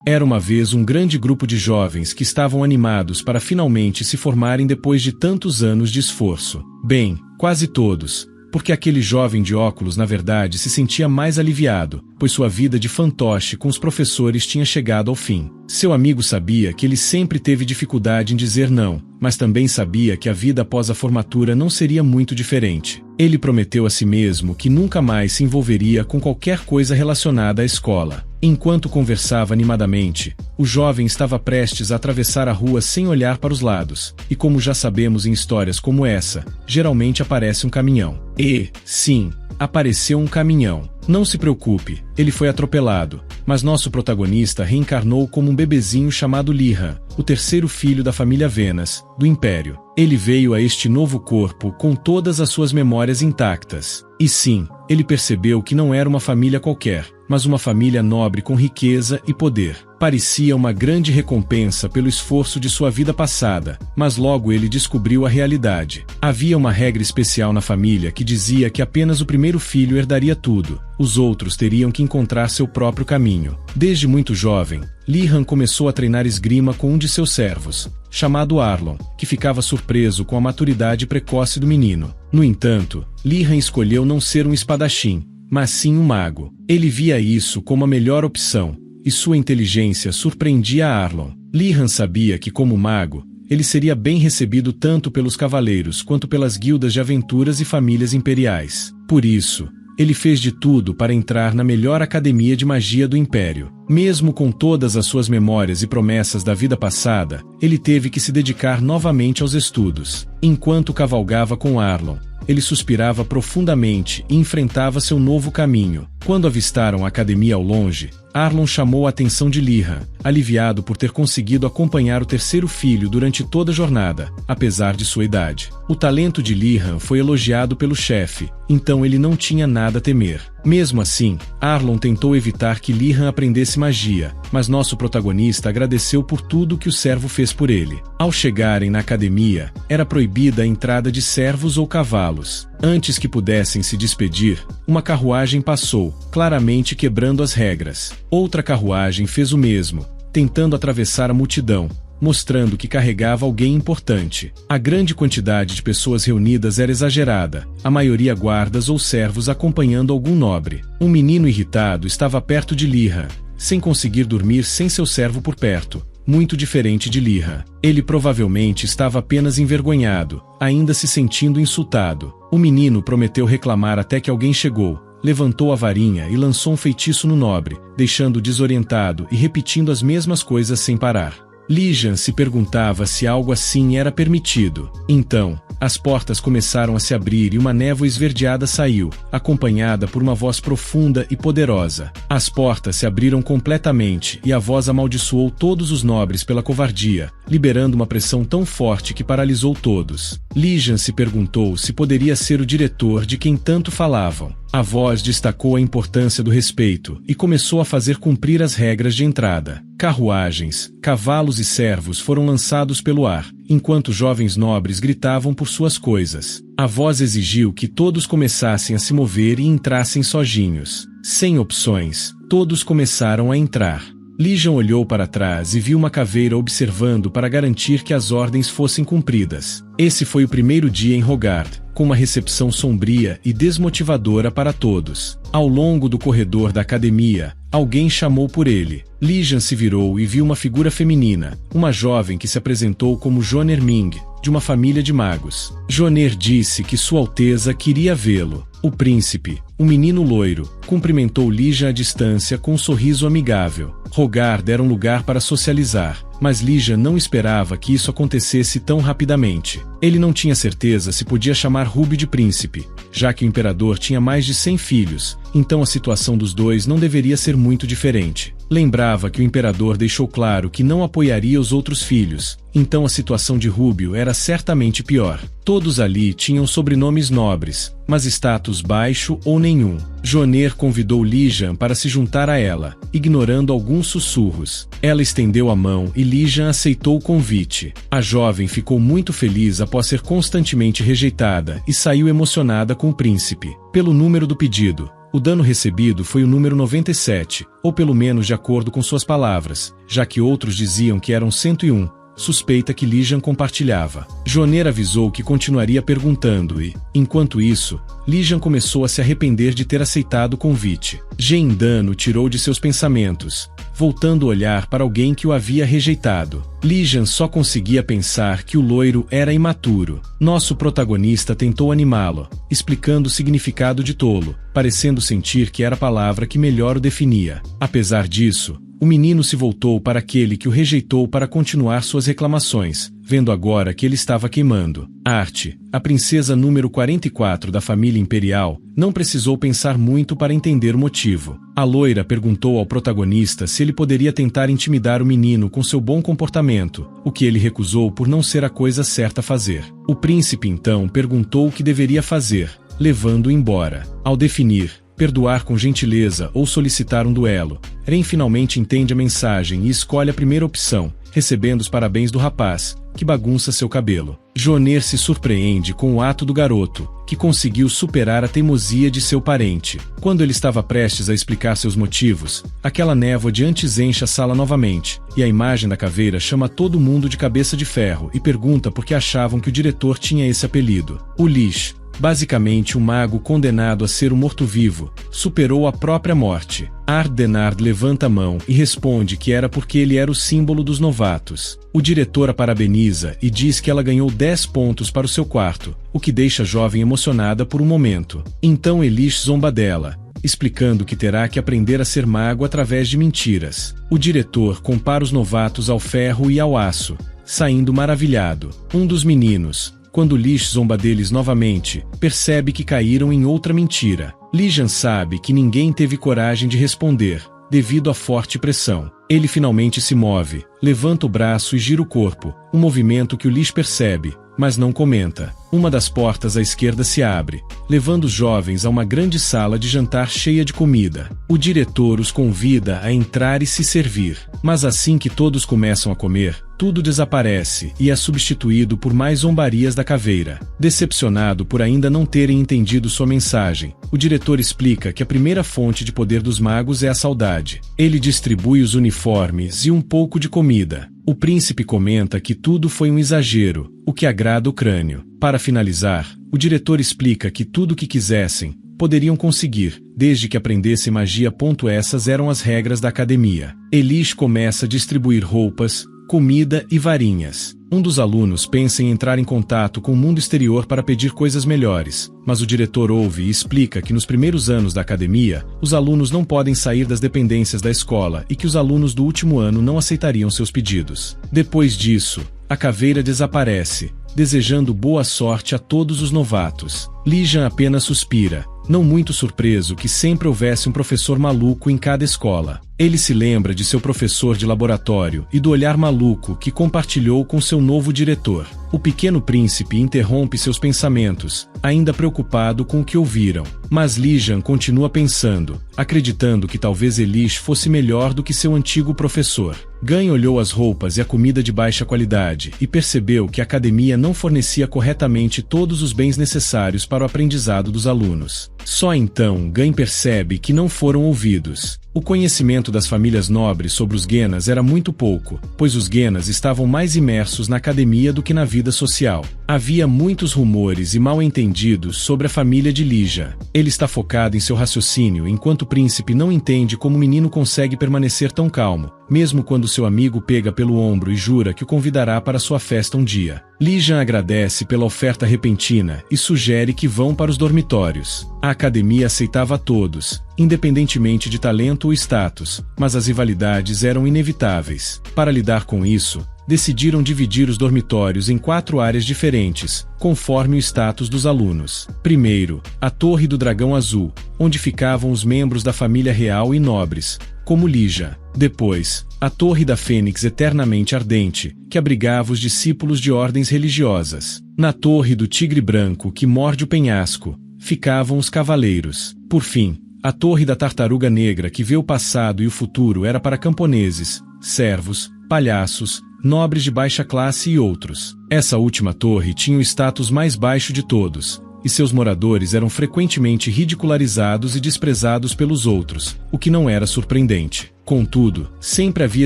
Era uma vez um grande grupo de jovens que estavam animados para finalmente se formarem depois de tantos anos de esforço. Bem, quase todos, porque aquele jovem de óculos na verdade se sentia mais aliviado, pois sua vida de fantoche com os professores tinha chegado ao fim. Seu amigo sabia que ele sempre teve dificuldade em dizer não, mas também sabia que a vida após a formatura não seria muito diferente. Ele prometeu a si mesmo que nunca mais se envolveria com qualquer coisa relacionada à escola. Enquanto conversava animadamente, o jovem estava prestes a atravessar a rua sem olhar para os lados, e como já sabemos em histórias como essa, geralmente aparece um caminhão. E, sim, apareceu um caminhão. Não se preocupe, ele foi atropelado, mas nosso protagonista reencarnou como um bebezinho chamado Lihan, o terceiro filho da família Venas, do Império. Ele veio a este novo corpo com todas as suas memórias intactas. E sim, ele percebeu que não era uma família qualquer, mas uma família nobre com riqueza e poder. Parecia uma grande recompensa pelo esforço de sua vida passada, mas logo ele descobriu a realidade. Havia uma regra especial na família que dizia que apenas o primeiro filho herdaria tudo. Os outros teriam que encontrar seu próprio caminho. Desde muito jovem, Lihan começou a treinar esgrima com um de seus servos, chamado Arlon, que ficava surpreso com a maturidade precoce do menino. No entanto, Lihan escolheu não ser um espadachim, mas sim um mago. Ele via isso como a melhor opção, e sua inteligência surpreendia Arlon. Lihan sabia que como mago, ele seria bem recebido tanto pelos cavaleiros quanto pelas guildas de aventuras e famílias imperiais. Por isso, ele fez de tudo para entrar na melhor academia de magia do Império. Mesmo com todas as suas memórias e promessas da vida passada, ele teve que se dedicar novamente aos estudos. Enquanto cavalgava com Arlon, ele suspirava profundamente e enfrentava seu novo caminho. Quando avistaram a academia ao longe, Arlon chamou a atenção de Lihan, aliviado por ter conseguido acompanhar o terceiro filho durante toda a jornada, apesar de sua idade. O talento de Lihan foi elogiado pelo chefe, então ele não tinha nada a temer. Mesmo assim, Arlon tentou evitar que Lihan aprendesse magia, mas nosso protagonista agradeceu por tudo que o servo fez por ele. Ao chegarem na academia, era proibida a entrada de servos ou cavalos. Antes que pudessem se despedir, uma carruagem passou, claramente quebrando as regras. Outra carruagem fez o mesmo, tentando atravessar a multidão, mostrando que carregava alguém importante. A grande quantidade de pessoas reunidas era exagerada, a maioria guardas ou servos acompanhando algum nobre. Um menino irritado estava perto de Lihan, sem conseguir dormir sem seu servo por perto, muito diferente de Lihan. Ele provavelmente estava apenas envergonhado, ainda se sentindo insultado. O menino prometeu reclamar até que alguém chegou, levantou a varinha e lançou um feitiço no nobre, deixando-o desorientado e repetindo as mesmas coisas sem parar. Lihan se perguntava se algo assim era permitido. Então, as portas começaram a se abrir e uma névoa esverdeada saiu, acompanhada por uma voz profunda e poderosa. As portas se abriram completamente e a voz amaldiçoou todos os nobres pela covardia, liberando uma pressão tão forte que paralisou todos. Lihan se perguntou se poderia ser o diretor de quem tanto falavam. A voz destacou a importância do respeito e começou a fazer cumprir as regras de entrada. Carruagens, cavalos e servos foram lançados pelo ar, enquanto jovens nobres gritavam por suas coisas. A voz exigiu que todos começassem a se mover e entrassem sozinhos. Sem opções, todos começaram a entrar. Lihan olhou para trás e viu uma caveira observando para garantir que as ordens fossem cumpridas. Esse foi o primeiro dia em Rogard, com uma recepção sombria e desmotivadora para todos. Ao longo do corredor da academia, alguém chamou por ele. Lihan se virou e viu uma figura feminina, uma jovem que se apresentou como Joner Ming, de uma família de magos. Joner disse que Sua Alteza queria vê-lo. O príncipe, um menino loiro, cumprimentou Lihan à distância com um sorriso amigável. Rogard era um lugar para socializar, mas Lihan não esperava que isso acontecesse tão rapidamente. Ele não tinha certeza se podia chamar Rubio de príncipe, já que o imperador tinha mais de 100 filhos, então a situação dos dois não deveria ser muito diferente. Lembrava que o imperador deixou claro que não apoiaria os outros filhos, então a situação de Rubio era certamente pior. Todos ali tinham sobrenomes nobres, mas status baixo ou nenhum. Joner convidou Lihan para se juntar a ela, ignorando alguns sussurros. Ela estendeu a mão e Lihan aceitou o convite. A jovem ficou muito feliz após ser constantemente rejeitada e saiu emocionada com o príncipe. Pelo número do pedido, O dano recebido foi o número 97, ou pelo menos de acordo com suas palavras, já que outros diziam que eram 101. Suspeita que Lijan compartilhava. Joner avisou que continuaria perguntando e, enquanto isso, Lijan começou a se arrepender de ter aceitado o convite. Gendan o tirou de seus pensamentos, voltando a olhar para alguém que o havia rejeitado. Lijan só conseguia pensar que o loiro era imaturo. Nosso protagonista tentou animá-lo, explicando o significado de tolo, parecendo sentir que era a palavra que melhor o definia. Apesar disso, o menino se voltou para aquele que o rejeitou para continuar suas reclamações, vendo agora que ele estava queimando. Arte, a princesa número 44 da família imperial, não precisou pensar muito para entender o motivo. A loira perguntou ao protagonista se ele poderia tentar intimidar o menino com seu bom comportamento, o que ele recusou por não ser a coisa certa a fazer. O príncipe então perguntou o que deveria fazer, levando-o embora. Ao definir perdoar com gentileza ou solicitar um duelo, Ren finalmente entende a mensagem e escolhe a primeira opção, recebendo os parabéns do rapaz, que bagunça seu cabelo. Joner se surpreende com o ato do garoto, que conseguiu superar a teimosia de seu parente. Quando ele estava prestes a explicar seus motivos, aquela névoa de antes enche a sala novamente, e a imagem da caveira chama todo mundo de cabeça de ferro e pergunta por que achavam que o diretor tinha esse apelido. O Lish, basicamente um mago condenado a ser um morto-vivo, superou a própria morte. Ardenard levanta a mão e responde que era porque ele era o símbolo dos novatos. O diretor a parabeniza e diz que ela ganhou 10 pontos para o seu quarto, o que deixa a jovem emocionada por um momento. Então Elish zomba dela, explicando que terá que aprender a ser mago através de mentiras. O diretor compara os novatos ao ferro e ao aço, saindo maravilhado. Um dos meninos, quando Lish zomba deles novamente, percebe que caíram em outra mentira. Lijan sabe que ninguém teve coragem de responder, devido à forte pressão. Ele finalmente se move, levanta o braço e gira o corpo, um movimento que o Lish percebe, mas não comenta. Uma das portas à esquerda se abre, levando os jovens a uma grande sala de jantar cheia de comida. O diretor os convida a entrar e se servir, mas assim que todos começam a comer, tudo desaparece e é substituído por mais zombarias da caveira. Decepcionado por ainda não terem entendido sua mensagem, o diretor explica que a primeira fonte de poder dos magos é a saudade. Ele distribui os uniformes e um pouco de comida. O príncipe comenta que tudo foi um exagero, o que agrada o crânio. Para finalizar, o diretor explica que tudo o que quisessem, poderiam conseguir, desde que aprendessem magia. Essas eram as regras da academia. Elish começa a distribuir roupas, comida e varinhas. Um dos alunos pensa em entrar em contato com o mundo exterior para pedir coisas melhores, mas o diretor ouve e explica que nos primeiros anos da academia, os alunos não podem sair das dependências da escola e que os alunos do último ano não aceitariam seus pedidos. Depois disso, a caveira desaparece, desejando boa sorte a todos os novatos. Lijan apenas suspira, não muito surpreso que sempre houvesse um professor maluco em cada escola. Ele se lembra de seu professor de laboratório e do olhar maluco que compartilhou com seu novo diretor. O pequeno príncipe interrompe seus pensamentos, ainda preocupado com o que ouviram. Mas Lijan continua pensando, acreditando que talvez Elish fosse melhor do que seu antigo professor. Gan olhou as roupas e a comida de baixa qualidade e percebeu que a academia não fornecia corretamente todos os bens necessários para o aprendizado dos alunos. Só então Gan percebe que não foram ouvidos. O conhecimento das famílias nobres sobre os Genas era muito pouco, pois os Genas estavam mais imersos na academia do que na vida social. Havia muitos rumores e mal-entendidos sobre a família de Lijan. Ele está focado em seu raciocínio enquanto o príncipe não entende como o menino consegue permanecer tão calmo, mesmo quando seu amigo pega pelo ombro e jura que o convidará para sua festa um dia. Lijan agradece pela oferta repentina e sugere que vão para os dormitórios. A academia aceitava a todos, independentemente de talento ou status, mas as rivalidades eram inevitáveis. Para lidar com isso, decidiram dividir os dormitórios em 4 áreas diferentes, conforme o status dos alunos. Primeiro, a Torre do Dragão Azul, onde ficavam os membros da família real e nobres, como Lijan. Depois, a Torre da Fênix Eternamente Ardente, que abrigava os discípulos de ordens religiosas. Na Torre do Tigre Branco, que morde o penhasco, ficavam os cavaleiros. Por fim, a Torre da Tartaruga Negra, que vê o passado e o futuro, era para camponeses, servos, palhaços, nobres de baixa classe e outros. Essa última torre tinha o status mais baixo de todos, e seus moradores eram frequentemente ridicularizados e desprezados pelos outros, o que não era surpreendente. Contudo, sempre havia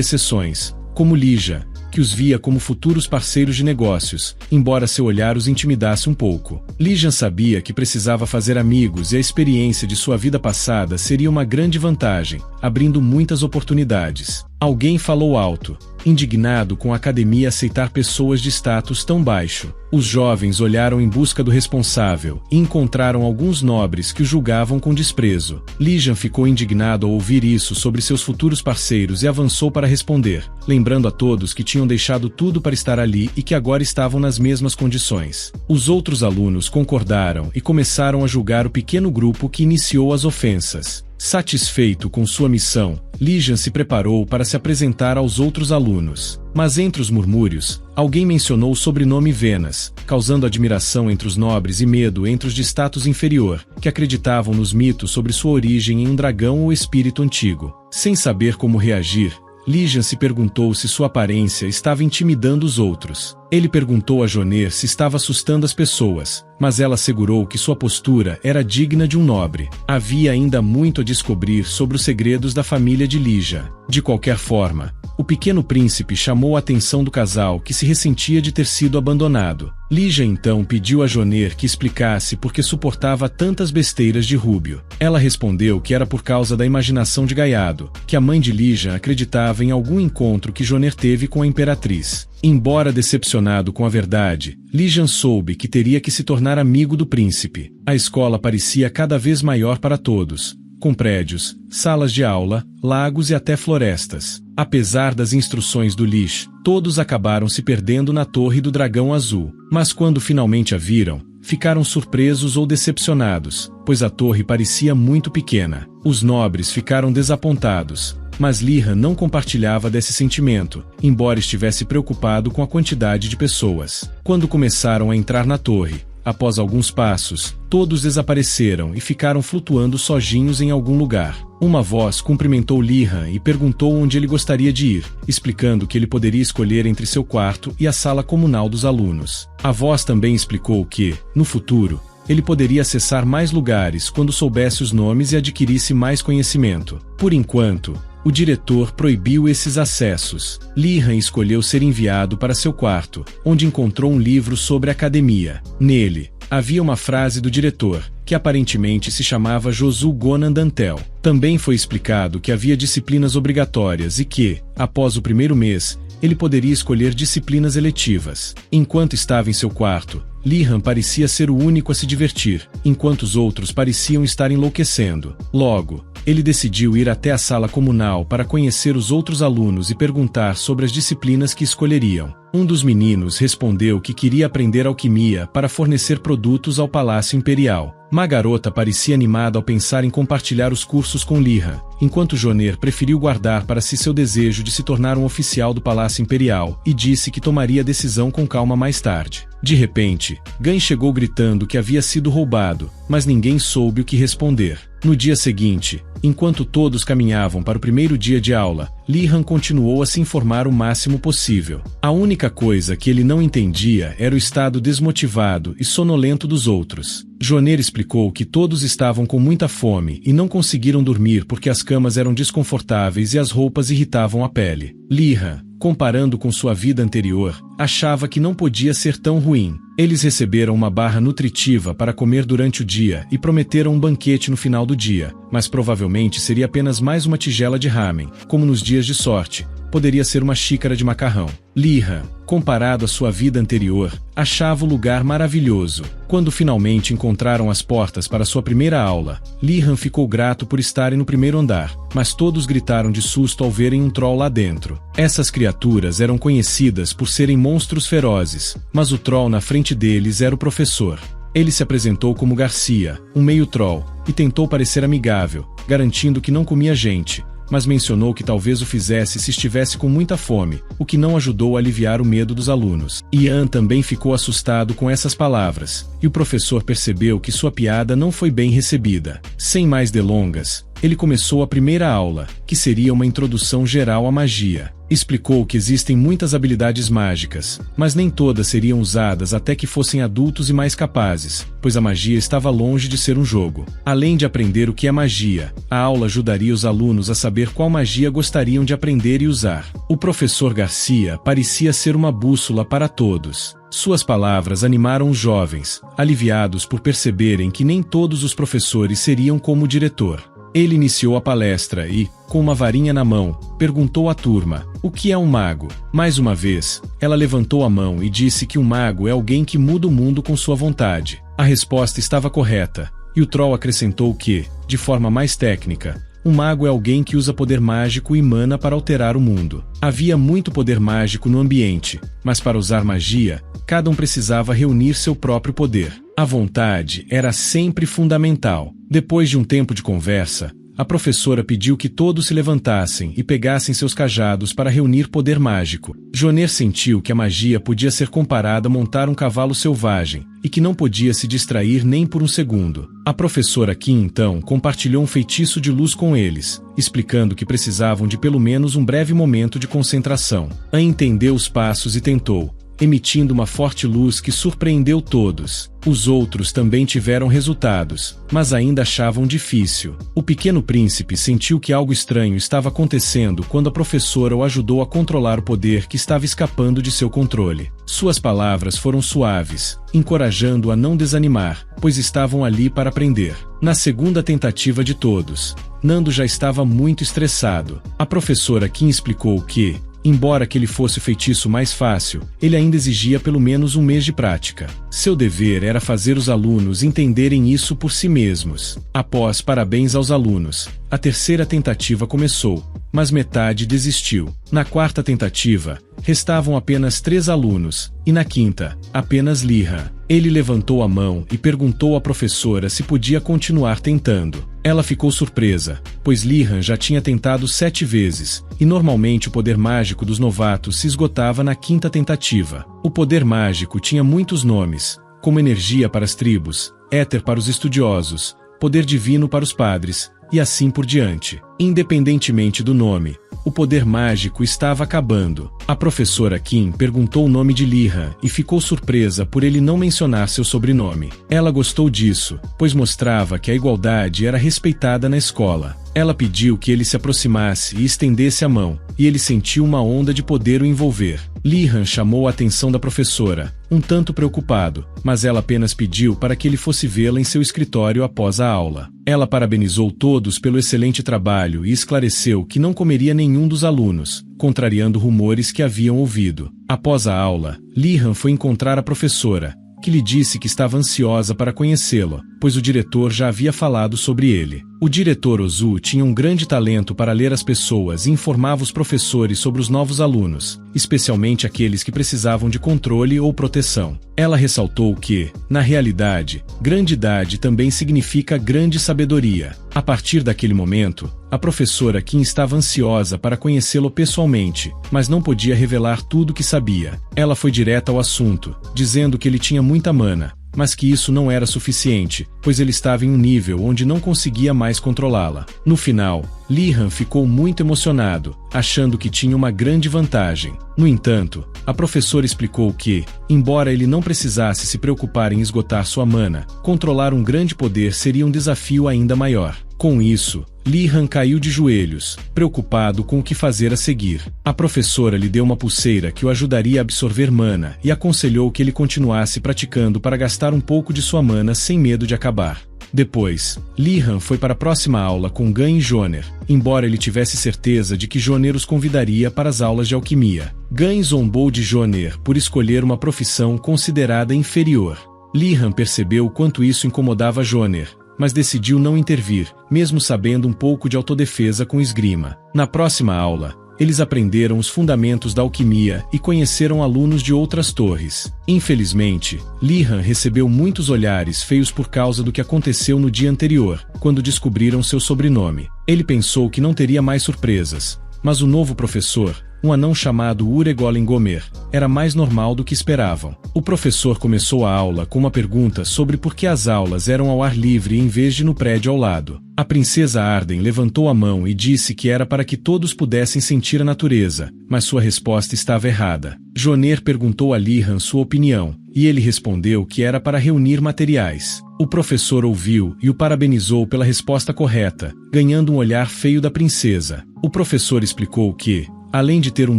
exceções, como Lígia, que os via como futuros parceiros de negócios, embora seu olhar os intimidasse um pouco. Lígia sabia que precisava fazer amigos e a experiência de sua vida passada seria uma grande vantagem, abrindo muitas oportunidades. Alguém falou alto, indignado com a academia aceitar pessoas de status tão baixo. Os jovens olharam em busca do responsável e encontraram alguns nobres que o julgavam com desprezo. Lígia ficou indignado ao ouvir isso sobre seus futuros parceiros e avançou para responder, lembrando a todos que tinham deixado tudo para estar ali e que agora estavam nas mesmas condições. Os outros alunos concordaram e começaram a julgar o pequeno grupo que iniciou as ofensas. Satisfeito com sua missão, Lígia se preparou para se apresentar aos outros alunos. Mas entre os murmúrios, alguém mencionou o sobrenome Venas, causando admiração entre os nobres e medo entre os de status inferior, que acreditavam nos mitos sobre sua origem em um dragão ou espírito antigo. Sem saber como reagir, Lígia se perguntou se sua aparência estava intimidando os outros. Ele perguntou a Joner se estava assustando as pessoas, mas ela assegurou que sua postura era digna de um nobre. Havia ainda muito a descobrir sobre os segredos da família de Lígia. De qualquer forma, o pequeno príncipe chamou a atenção do casal que se ressentia de ter sido abandonado. Lígia então pediu a Joner que explicasse por que suportava tantas besteiras de Rúbio. Ela respondeu que era por causa da imaginação de Gaiado, que a mãe de Lígia acreditava em algum encontro que Joner teve com a imperatriz. Embora decepcionado com a verdade, Lígia soube que teria que se tornar amigo do príncipe. A escola parecia cada vez maior para todos, com prédios, salas de aula, lagos e até florestas. Apesar das instruções do Lish, todos acabaram se perdendo na Torre do Dragão Azul. Mas quando finalmente a viram, ficaram surpresos ou decepcionados, pois a torre parecia muito pequena. Os nobres ficaram desapontados, mas Lígia não compartilhava desse sentimento, embora estivesse preocupado com a quantidade de pessoas. Quando começaram a entrar na torre, após alguns passos, todos desapareceram e ficaram flutuando sozinhos em algum lugar. Uma voz cumprimentou Lígia e perguntou onde ele gostaria de ir, explicando que ele poderia escolher entre seu quarto e a sala comunal dos alunos. A voz também explicou que, no futuro, ele poderia acessar mais lugares quando soubesse os nomes e adquirisse mais conhecimento. Por enquanto, o diretor proibiu esses acessos. Lígia escolheu ser enviado para seu quarto, onde encontrou um livro sobre a academia. Nele, havia uma frase do diretor, que aparentemente se chamava Josu Gonan Dantel. Também foi explicado que havia disciplinas obrigatórias e que, após o primeiro mês, ele poderia escolher disciplinas eletivas. Enquanto estava em seu quarto, Lígia parecia ser o único a se divertir, enquanto os outros pareciam estar enlouquecendo. Logo, ele decidiu ir até a sala comunal para conhecer os outros alunos e perguntar sobre as disciplinas que escolheriam. Um dos meninos respondeu que queria aprender alquimia para fornecer produtos ao Palácio Imperial. Uma garota parecia animada ao pensar em compartilhar os cursos com Lígia, enquanto Joner preferiu guardar para si seu desejo de se tornar um oficial do Palácio Imperial e disse que tomaria a decisão com calma mais tarde. De repente, Gan chegou gritando que havia sido roubado, mas ninguém soube o que responder. No dia seguinte, enquanto todos caminhavam para o primeiro dia de aula, Lígia continuou a se informar o máximo possível. A única coisa que ele não entendia era o estado desmotivado e sonolento dos outros. Joner explicou que todos estavam com muita fome e não conseguiram dormir porque as camas eram desconfortáveis e as roupas irritavam a pele. Lígia, comparando com sua vida anterior, achava que não podia ser tão ruim. Eles receberam uma barra nutritiva para comer durante o dia e prometeram um banquete no final do dia, mas provavelmente seria apenas mais uma tigela de ramen, como nos dias de sorte. Poderia ser uma xícara de macarrão. Lígia, comparado à sua vida anterior, achava o lugar maravilhoso. Quando finalmente encontraram as portas para sua primeira aula, Lígia ficou grato por estarem no primeiro andar, mas todos gritaram de susto ao verem um troll lá dentro. Essas criaturas eram conhecidas por serem monstros ferozes, mas o troll na frente deles era o professor. Ele se apresentou como Garcia, um meio troll, e tentou parecer amigável, garantindo que não comia gente, mas mencionou que talvez o fizesse se estivesse com muita fome, o que não ajudou a aliviar o medo dos alunos. Ian também ficou assustado com essas palavras, e o professor percebeu que sua piada não foi bem recebida. Sem mais delongas, ele começou a primeira aula, que seria uma introdução geral à magia. Explicou que existem muitas habilidades mágicas, mas nem todas seriam usadas até que fossem adultos e mais capazes, pois a magia estava longe de ser um jogo. Além de aprender o que é magia, a aula ajudaria os alunos a saber qual magia gostariam de aprender e usar. O professor Garcia parecia ser uma bússola para todos. Suas palavras animaram os jovens, aliviados por perceberem que nem todos os professores seriam como o diretor. Ele iniciou a palestra e, com uma varinha na mão, perguntou à turma: o que é um mago? Mais uma vez, ela levantou a mão e disse que um mago é alguém que muda o mundo com sua vontade. A resposta estava correta, e o troll acrescentou que, de forma mais técnica, um mago é alguém que usa poder mágico e mana para alterar o mundo. Havia muito poder mágico no ambiente, mas para usar magia, cada um precisava reunir seu próprio poder. A vontade era sempre fundamental. Depois de um tempo de conversa, a professora pediu que todos se levantassem e pegassem seus cajados para reunir poder mágico. Joner sentiu que a magia podia ser comparada a montar um cavalo selvagem, e que não podia se distrair nem por um segundo. A professora Kim então compartilhou um feitiço de luz com eles, explicando que precisavam de pelo menos um breve momento de concentração. An entendeu os passos e tentou, emitindo uma forte luz que surpreendeu todos. Os outros também tiveram resultados, mas ainda achavam difícil. O pequeno príncipe sentiu que algo estranho estava acontecendo quando a professora o ajudou a controlar o poder que estava escapando de seu controle. Suas palavras foram suaves, encorajando-o a não desanimar, pois estavam ali para aprender. Na segunda tentativa de todos, Nando já estava muito estressado. A professora Kim explicou que, embora aquele fosse o feitiço mais fácil, ele ainda exigia pelo menos um mês de prática. Seu dever era fazer os alunos entenderem isso por si mesmos. Após parabéns aos alunos, a terceira tentativa começou, mas metade desistiu. Na quarta tentativa, restavam apenas 3 alunos, e na quinta, apenas Liha. Ele levantou a mão e perguntou à professora se podia continuar tentando. Ela ficou surpresa, pois Lihan já tinha tentado 7 vezes, e normalmente o poder mágico dos novatos se esgotava na quinta tentativa. O poder mágico tinha muitos nomes, como energia para as tribos, éter para os estudiosos, poder divino para os padres, e assim por diante. Independentemente do nome, o poder mágico estava acabando. A professora Kim perguntou o nome de Lihan e ficou surpresa por ele não mencionar seu sobrenome. Ela gostou disso, pois mostrava que a igualdade era respeitada na escola. Ela pediu que ele se aproximasse e estendesse a mão, e ele sentiu uma onda de poder o envolver. Lihan chamou a atenção da professora, um tanto preocupado, mas ela apenas pediu para que ele fosse vê-la em seu escritório após a aula. Ela parabenizou todos pelo excelente trabalho e esclareceu que não comeria nenhum dos alunos, contrariando rumores que haviam ouvido. Após a aula, Lihan foi encontrar a professora, que lhe disse que estava ansiosa para conhecê-lo, pois o diretor já havia falado sobre ele. O diretor Ozu tinha um grande talento para ler as pessoas e informava os professores sobre os novos alunos, especialmente aqueles que precisavam de controle ou proteção. Ela ressaltou que, na realidade, grande idade também significa grande sabedoria. A partir daquele momento, a professora Kim estava ansiosa para conhecê-lo pessoalmente, mas não podia revelar tudo o que sabia. Ela foi direta ao assunto, dizendo que ele tinha muita mana, mas que isso não era suficiente, pois ele estava em um nível onde não conseguia mais controlá-la. No final, Lihan ficou muito emocionado, achando que tinha uma grande vantagem. No entanto, a professora explicou que, embora ele não precisasse se preocupar em esgotar sua mana, controlar um grande poder seria um desafio ainda maior. Com isso, Lihan caiu de joelhos, preocupado com o que fazer a seguir. A professora lhe deu uma pulseira que o ajudaria a absorver mana e aconselhou que ele continuasse praticando para gastar um pouco de sua mana sem medo de acabar. Depois, Lihan foi para a próxima aula com Gan e Joner, embora ele tivesse certeza de que Joner os convidaria para as aulas de alquimia. Gan zombou de Joner por escolher uma profissão considerada inferior. Lihan percebeu o quanto isso incomodava Joner, mas decidiu não intervir, mesmo sabendo um pouco de autodefesa com esgrima. Na próxima aula, eles aprenderam os fundamentos da alquimia e conheceram alunos de outras torres. Infelizmente, Lihan recebeu muitos olhares feios por causa do que aconteceu no dia anterior, quando descobriram seu sobrenome. Ele pensou que não teria mais surpresas, mas o novo professor, um anão chamado Uregolem Gomer, era mais normal do que esperavam. O professor começou a aula com uma pergunta sobre por que as aulas eram ao ar livre em vez de no prédio ao lado. A princesa Arden levantou a mão e disse que era para que todos pudessem sentir a natureza, mas sua resposta estava errada. Joner perguntou a Lihan sua opinião, e ele respondeu que era para reunir materiais. O professor ouviu e o parabenizou pela resposta correta, ganhando um olhar feio da princesa. O professor explicou que, além de ter um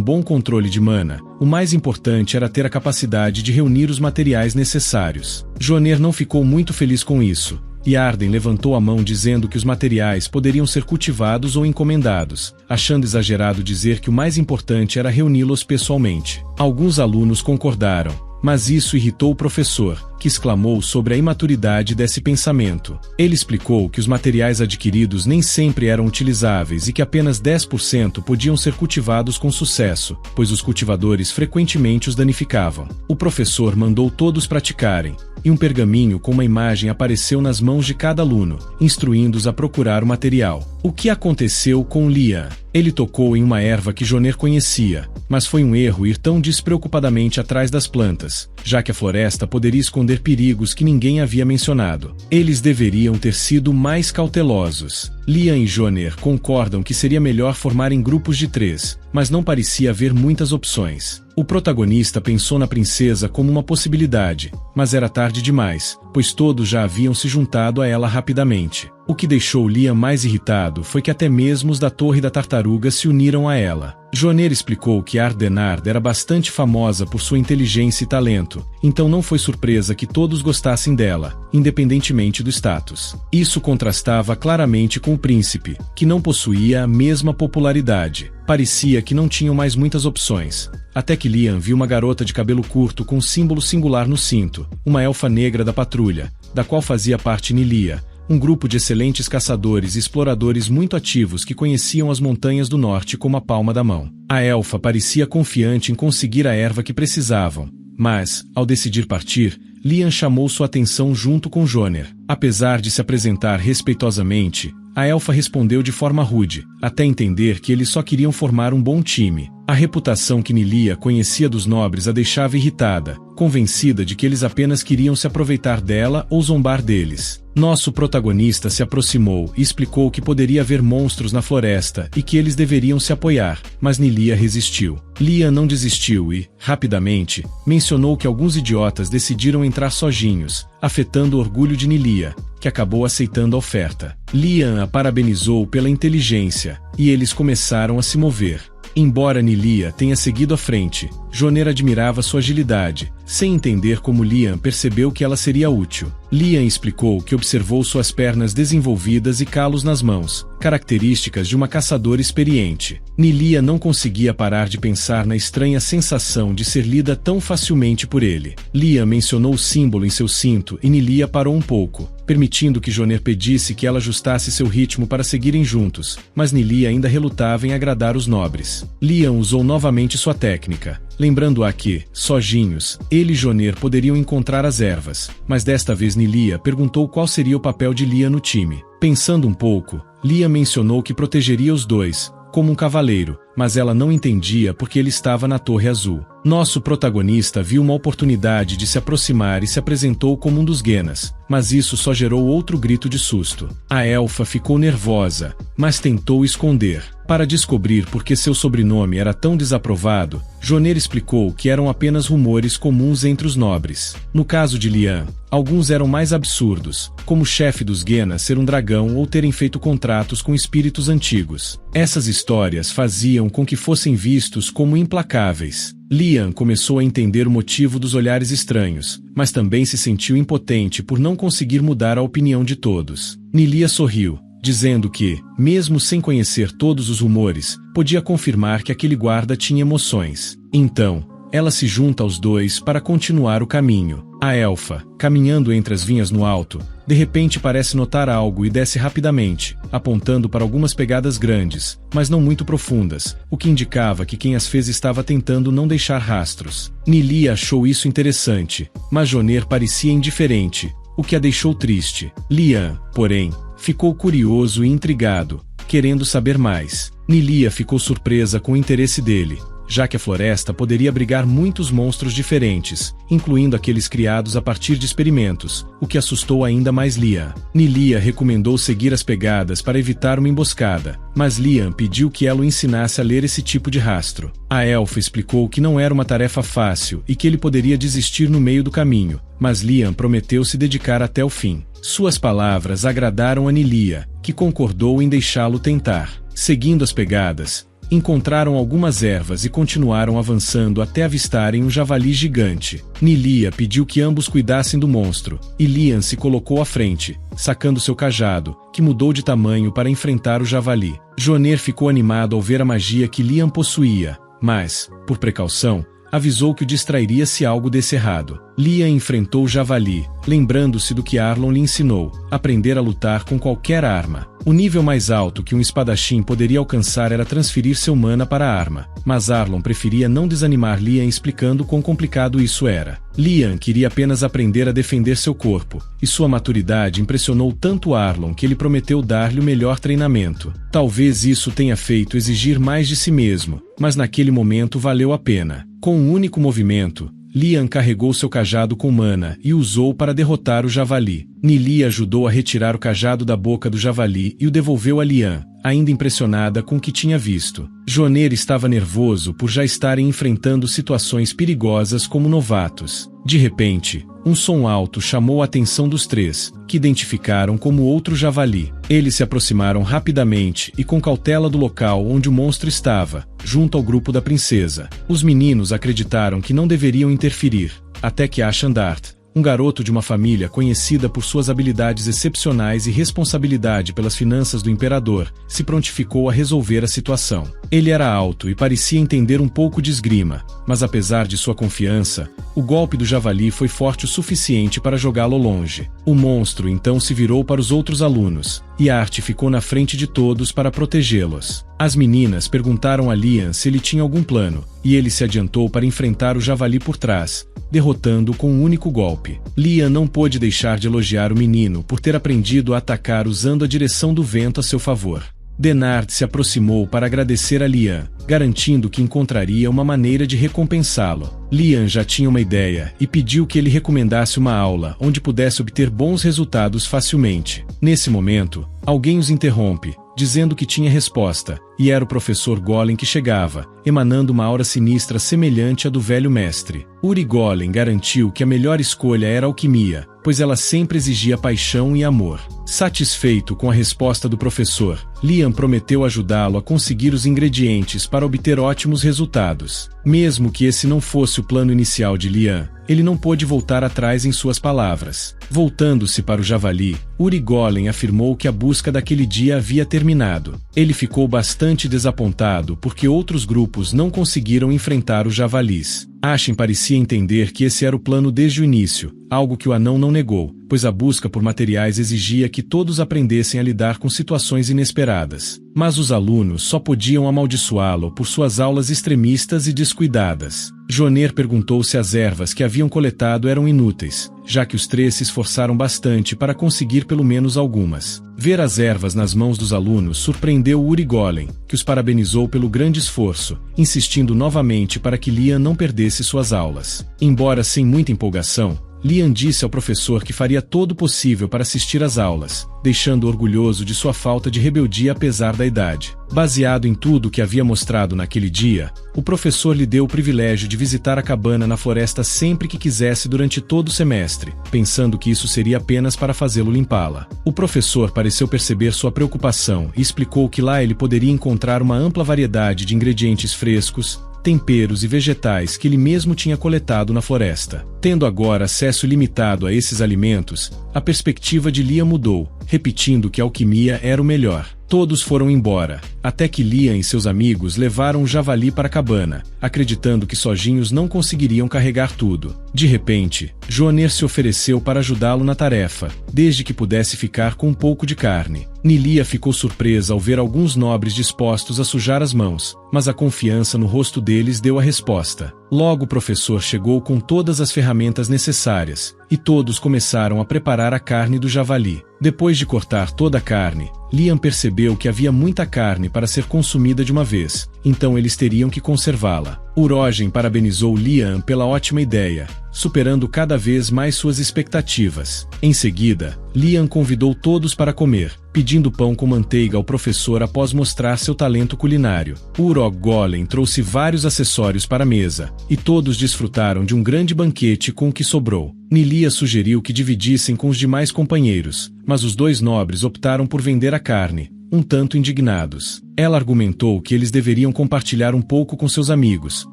bom controle de mana, o mais importante era ter a capacidade de reunir os materiais necessários. Joner não ficou muito feliz com isso, e Arden levantou a mão dizendo que os materiais poderiam ser cultivados ou encomendados, achando exagerado dizer que o mais importante era reuni-los pessoalmente. Alguns alunos concordaram, mas isso irritou o professor, que exclamou sobre a imaturidade desse pensamento. Ele explicou que os materiais adquiridos nem sempre eram utilizáveis e que apenas 10% podiam ser cultivados com sucesso, pois os cultivadores frequentemente os danificavam. O professor mandou todos praticarem, e um pergaminho com uma imagem apareceu nas mãos de cada aluno, instruindo-os a procurar o material. O que aconteceu com Lihan? Ele tocou em uma erva que Joner conhecia, mas foi um erro ir tão despreocupadamente atrás das plantas, já que a floresta poderia esconder perigos que ninguém havia mencionado. Eles deveriam ter sido mais cautelosos. Lihan e Joner concordam que seria melhor formar em grupos de 3, mas não parecia haver muitas opções. O protagonista pensou na princesa como uma possibilidade, mas era tarde demais, pois todos já haviam se juntado a ela rapidamente. O que deixou Lihan mais irritado foi que até mesmo os da Torre da Tartaruga se uniram a ela. Joner explicou que Ardenard era bastante famosa por sua inteligência e talento, então não foi surpresa que todos gostassem dela, independentemente do status. Isso contrastava claramente com o príncipe, que não possuía a mesma popularidade. Parecia que não tinham mais muitas opções, até que Lihan viu uma garota de cabelo curto com um símbolo singular no cinto, uma elfa negra da patrulha, da qual fazia parte Nilia, um grupo de excelentes caçadores e exploradores muito ativos que conheciam as montanhas do norte como a palma da mão. A elfa parecia confiante em conseguir a erva que precisavam, mas, ao decidir partir, Lihan chamou sua atenção junto com Joner. Apesar de se apresentar respeitosamente, a elfa respondeu de forma rude, até entender que eles só queriam formar um bom time. A reputação que Nilia conhecia dos nobres a deixava irritada, convencida de que eles apenas queriam se aproveitar dela ou zombar deles. Nosso protagonista se aproximou e explicou que poderia haver monstros na floresta e que eles deveriam se apoiar, mas Nilia resistiu. Lihan não desistiu e, rapidamente, mencionou que alguns idiotas decidiram entrar sozinhos, afetando o orgulho de Nilia, que acabou aceitando a oferta. Lihan a parabenizou pela inteligência, e eles começaram a se mover. Embora Nilia tenha seguido à frente, Joner admirava sua agilidade, sem entender como Lihan percebeu que ela seria útil. Lihan explicou que observou suas pernas desenvolvidas e calos nas mãos, características de uma caçadora experiente. Nilia não conseguia parar de pensar na estranha sensação de ser lida tão facilmente por ele. Lihan mencionou o símbolo em seu cinto e Nilia parou um pouco, permitindo que Joner pedisse que ela ajustasse seu ritmo para seguirem juntos, mas Nilia ainda relutava em agradar os nobres. Lihan usou novamente sua técnica, lembrando-a que, sozinhos, ele e Joner poderiam encontrar as ervas, mas desta vez Nilia perguntou qual seria o papel de Lihan no time. Pensando um pouco, Lihan mencionou que protegeria os dois, como um cavaleiro, mas ela não entendia porque ele estava na Torre Azul. Nosso protagonista viu uma oportunidade de se aproximar e se apresentou como um dos Genas, mas isso só gerou outro grito de susto. A elfa ficou nervosa, mas tentou esconder. Para descobrir por que seu sobrenome era tão desaprovado, Joner explicou que eram apenas rumores comuns entre os nobres. No caso de Lihan, alguns eram mais absurdos, como o chefe dos Genas ser um dragão ou terem feito contratos com espíritos antigos. Essas histórias faziam com que fossem vistos como implacáveis. Lihan começou a entender o motivo dos olhares estranhos, mas também se sentiu impotente por não conseguir mudar a opinião de todos. Nilia sorriu, dizendo que, mesmo sem conhecer todos os rumores, podia confirmar que aquele guarda tinha emoções. Então, ela se junta aos dois para continuar o caminho. A elfa, caminhando entre as vinhas no alto, de repente parece notar algo e desce rapidamente, apontando para algumas pegadas grandes, mas não muito profundas, o que indicava que quem as fez estava tentando não deixar rastros. Nilia achou isso interessante, mas Joner parecia indiferente, o que a deixou triste. Lihan, porém, ficou curioso e intrigado, querendo saber mais. Nilia ficou surpresa com o interesse dele, já que a floresta poderia abrigar muitos monstros diferentes, incluindo aqueles criados a partir de experimentos, o que assustou ainda mais Lian. Nilia recomendou seguir as pegadas para evitar uma emboscada, mas Lian pediu que ela o ensinasse a ler esse tipo de rastro. A elfa explicou que não era uma tarefa fácil e que ele poderia desistir no meio do caminho, mas Lian prometeu se dedicar até o fim. Suas palavras agradaram a Nilia, que concordou em deixá-lo tentar. Seguindo as pegadas, encontraram algumas ervas e continuaram avançando até avistarem um javali gigante. Nilia pediu que ambos cuidassem do monstro, e Lian se colocou à frente, sacando seu cajado, que mudou de tamanho para enfrentar o javali. Joner ficou animado ao ver a magia que Lian possuía, mas, por precaução, avisou que o distrairia se algo desse errado. Lian enfrentou o javali, lembrando-se do que Arlon lhe ensinou, aprender a lutar com qualquer arma. O nível mais alto que um espadachim poderia alcançar era transferir seu mana para a arma, mas Arlon preferia não desanimar Lian explicando quão complicado isso era. Lian queria apenas aprender a defender seu corpo, e sua maturidade impressionou tanto Arlon que ele prometeu dar-lhe o melhor treinamento. Talvez isso tenha feito exigir mais de si mesmo, mas naquele momento valeu a pena. Com um único movimento, Lian carregou seu cajado com mana e usou para derrotar o javali. Nilia ajudou a retirar o cajado da boca do javali e o devolveu a Lian, ainda impressionada com o que tinha visto. Joner estava nervoso por já estarem enfrentando situações perigosas como novatos. De repente, um som alto chamou a atenção dos três, que identificaram como outro javali. Eles se aproximaram rapidamente e com cautela do local onde o monstro estava, junto ao grupo da princesa. Os meninos acreditaram que não deveriam interferir, até que Ashandart, um garoto de uma família conhecida por suas habilidades excepcionais e responsabilidade pelas finanças do imperador, se prontificou a resolver a situação. Ele era alto e parecia entender um pouco de esgrima, mas apesar de sua confiança, o golpe do javali foi forte o suficiente para jogá-lo longe. O monstro então se virou para os outros alunos, e Art ficou na frente de todos para protegê-los. As meninas perguntaram a Lian se ele tinha algum plano, e ele se adiantou para enfrentar o javali por trás, derrotando-o com um único golpe. Lian não pôde deixar de elogiar o menino por ter aprendido a atacar usando a direção do vento a seu favor. Denard se aproximou para agradecer a Lian, garantindo que encontraria uma maneira de recompensá-lo. Lian já tinha uma ideia e pediu que ele recomendasse uma aula onde pudesse obter bons resultados facilmente. Nesse momento, alguém os interrompe, dizendo que tinha resposta, e era o professor Golem que chegava, emanando uma aura sinistra semelhante à do velho mestre. Uri Golem garantiu que a melhor escolha era a alquimia, pois ela sempre exigia paixão e amor. Satisfeito com a resposta do professor, Lian prometeu ajudá-lo a conseguir os ingredientes para obter ótimos resultados. Mesmo que esse não fosse o plano inicial de Lian, ele não pôde voltar atrás em suas palavras. Voltando-se para o javali, Uri Golem afirmou que a busca daquele dia havia terminado. Ele ficou bastante desapontado porque outros grupos não conseguiram enfrentar os javalis. Ashen parecia entender que esse era o plano desde o início, algo que o anão não negou, pois a busca por materiais exigia que todos aprendessem a lidar com situações inesperadas. Mas os alunos só podiam amaldiçoá-lo por suas aulas extremistas e descuidadas. Joner perguntou se as ervas que haviam coletado eram inúteis, já que os três se esforçaram bastante para conseguir pelo menos algumas. Ver as ervas nas mãos dos alunos surpreendeu Uri Golem, que os parabenizou pelo grande esforço, insistindo novamente para que Lian não perdesse suas aulas. Embora sem muita empolgação, Lian disse ao professor que faria todo o possível para assistir às aulas, deixando orgulhoso de sua falta de rebeldia apesar da idade. Baseado em tudo o que havia mostrado naquele dia, o professor lhe deu o privilégio de visitar a cabana na floresta sempre que quisesse durante todo o semestre, pensando que isso seria apenas para fazê-lo limpá-la. O professor pareceu perceber sua preocupação e explicou que lá ele poderia encontrar uma ampla variedade de ingredientes frescos, temperos e vegetais que ele mesmo tinha coletado na floresta. Tendo agora acesso ilimitado a esses alimentos, a perspectiva de Lian mudou, repetindo que a alquimia era o melhor. Todos foram embora, até que Lian e seus amigos levaram o javali para a cabana, acreditando que sozinhos não conseguiriam carregar tudo. De repente, Joner se ofereceu para ajudá-lo na tarefa, desde que pudesse ficar com um pouco de carne. Nilia ficou surpresa ao ver alguns nobres dispostos a sujar as mãos, mas a confiança no rosto deles deu a resposta. Logo o professor chegou com todas as ferramentas necessárias, e todos começaram a preparar a carne do javali. Depois de cortar toda a carne, Liam percebeu que havia muita carne para ser consumida de uma vez, então eles teriam que conservá-la. Urogen parabenizou Liam pela ótima ideia, superando cada vez mais suas expectativas. Em seguida, Liam convidou todos para comer, pedindo pão com manteiga ao professor após mostrar seu talento culinário. O Urog Golem trouxe vários acessórios para a mesa, e todos desfrutaram de um grande banquete com o que sobrou. Nilia sugeriu que dividissem com os demais companheiros, mas os dois nobres optaram por vender a carne, um tanto indignados. Ela argumentou que eles deveriam compartilhar um pouco com seus amigos,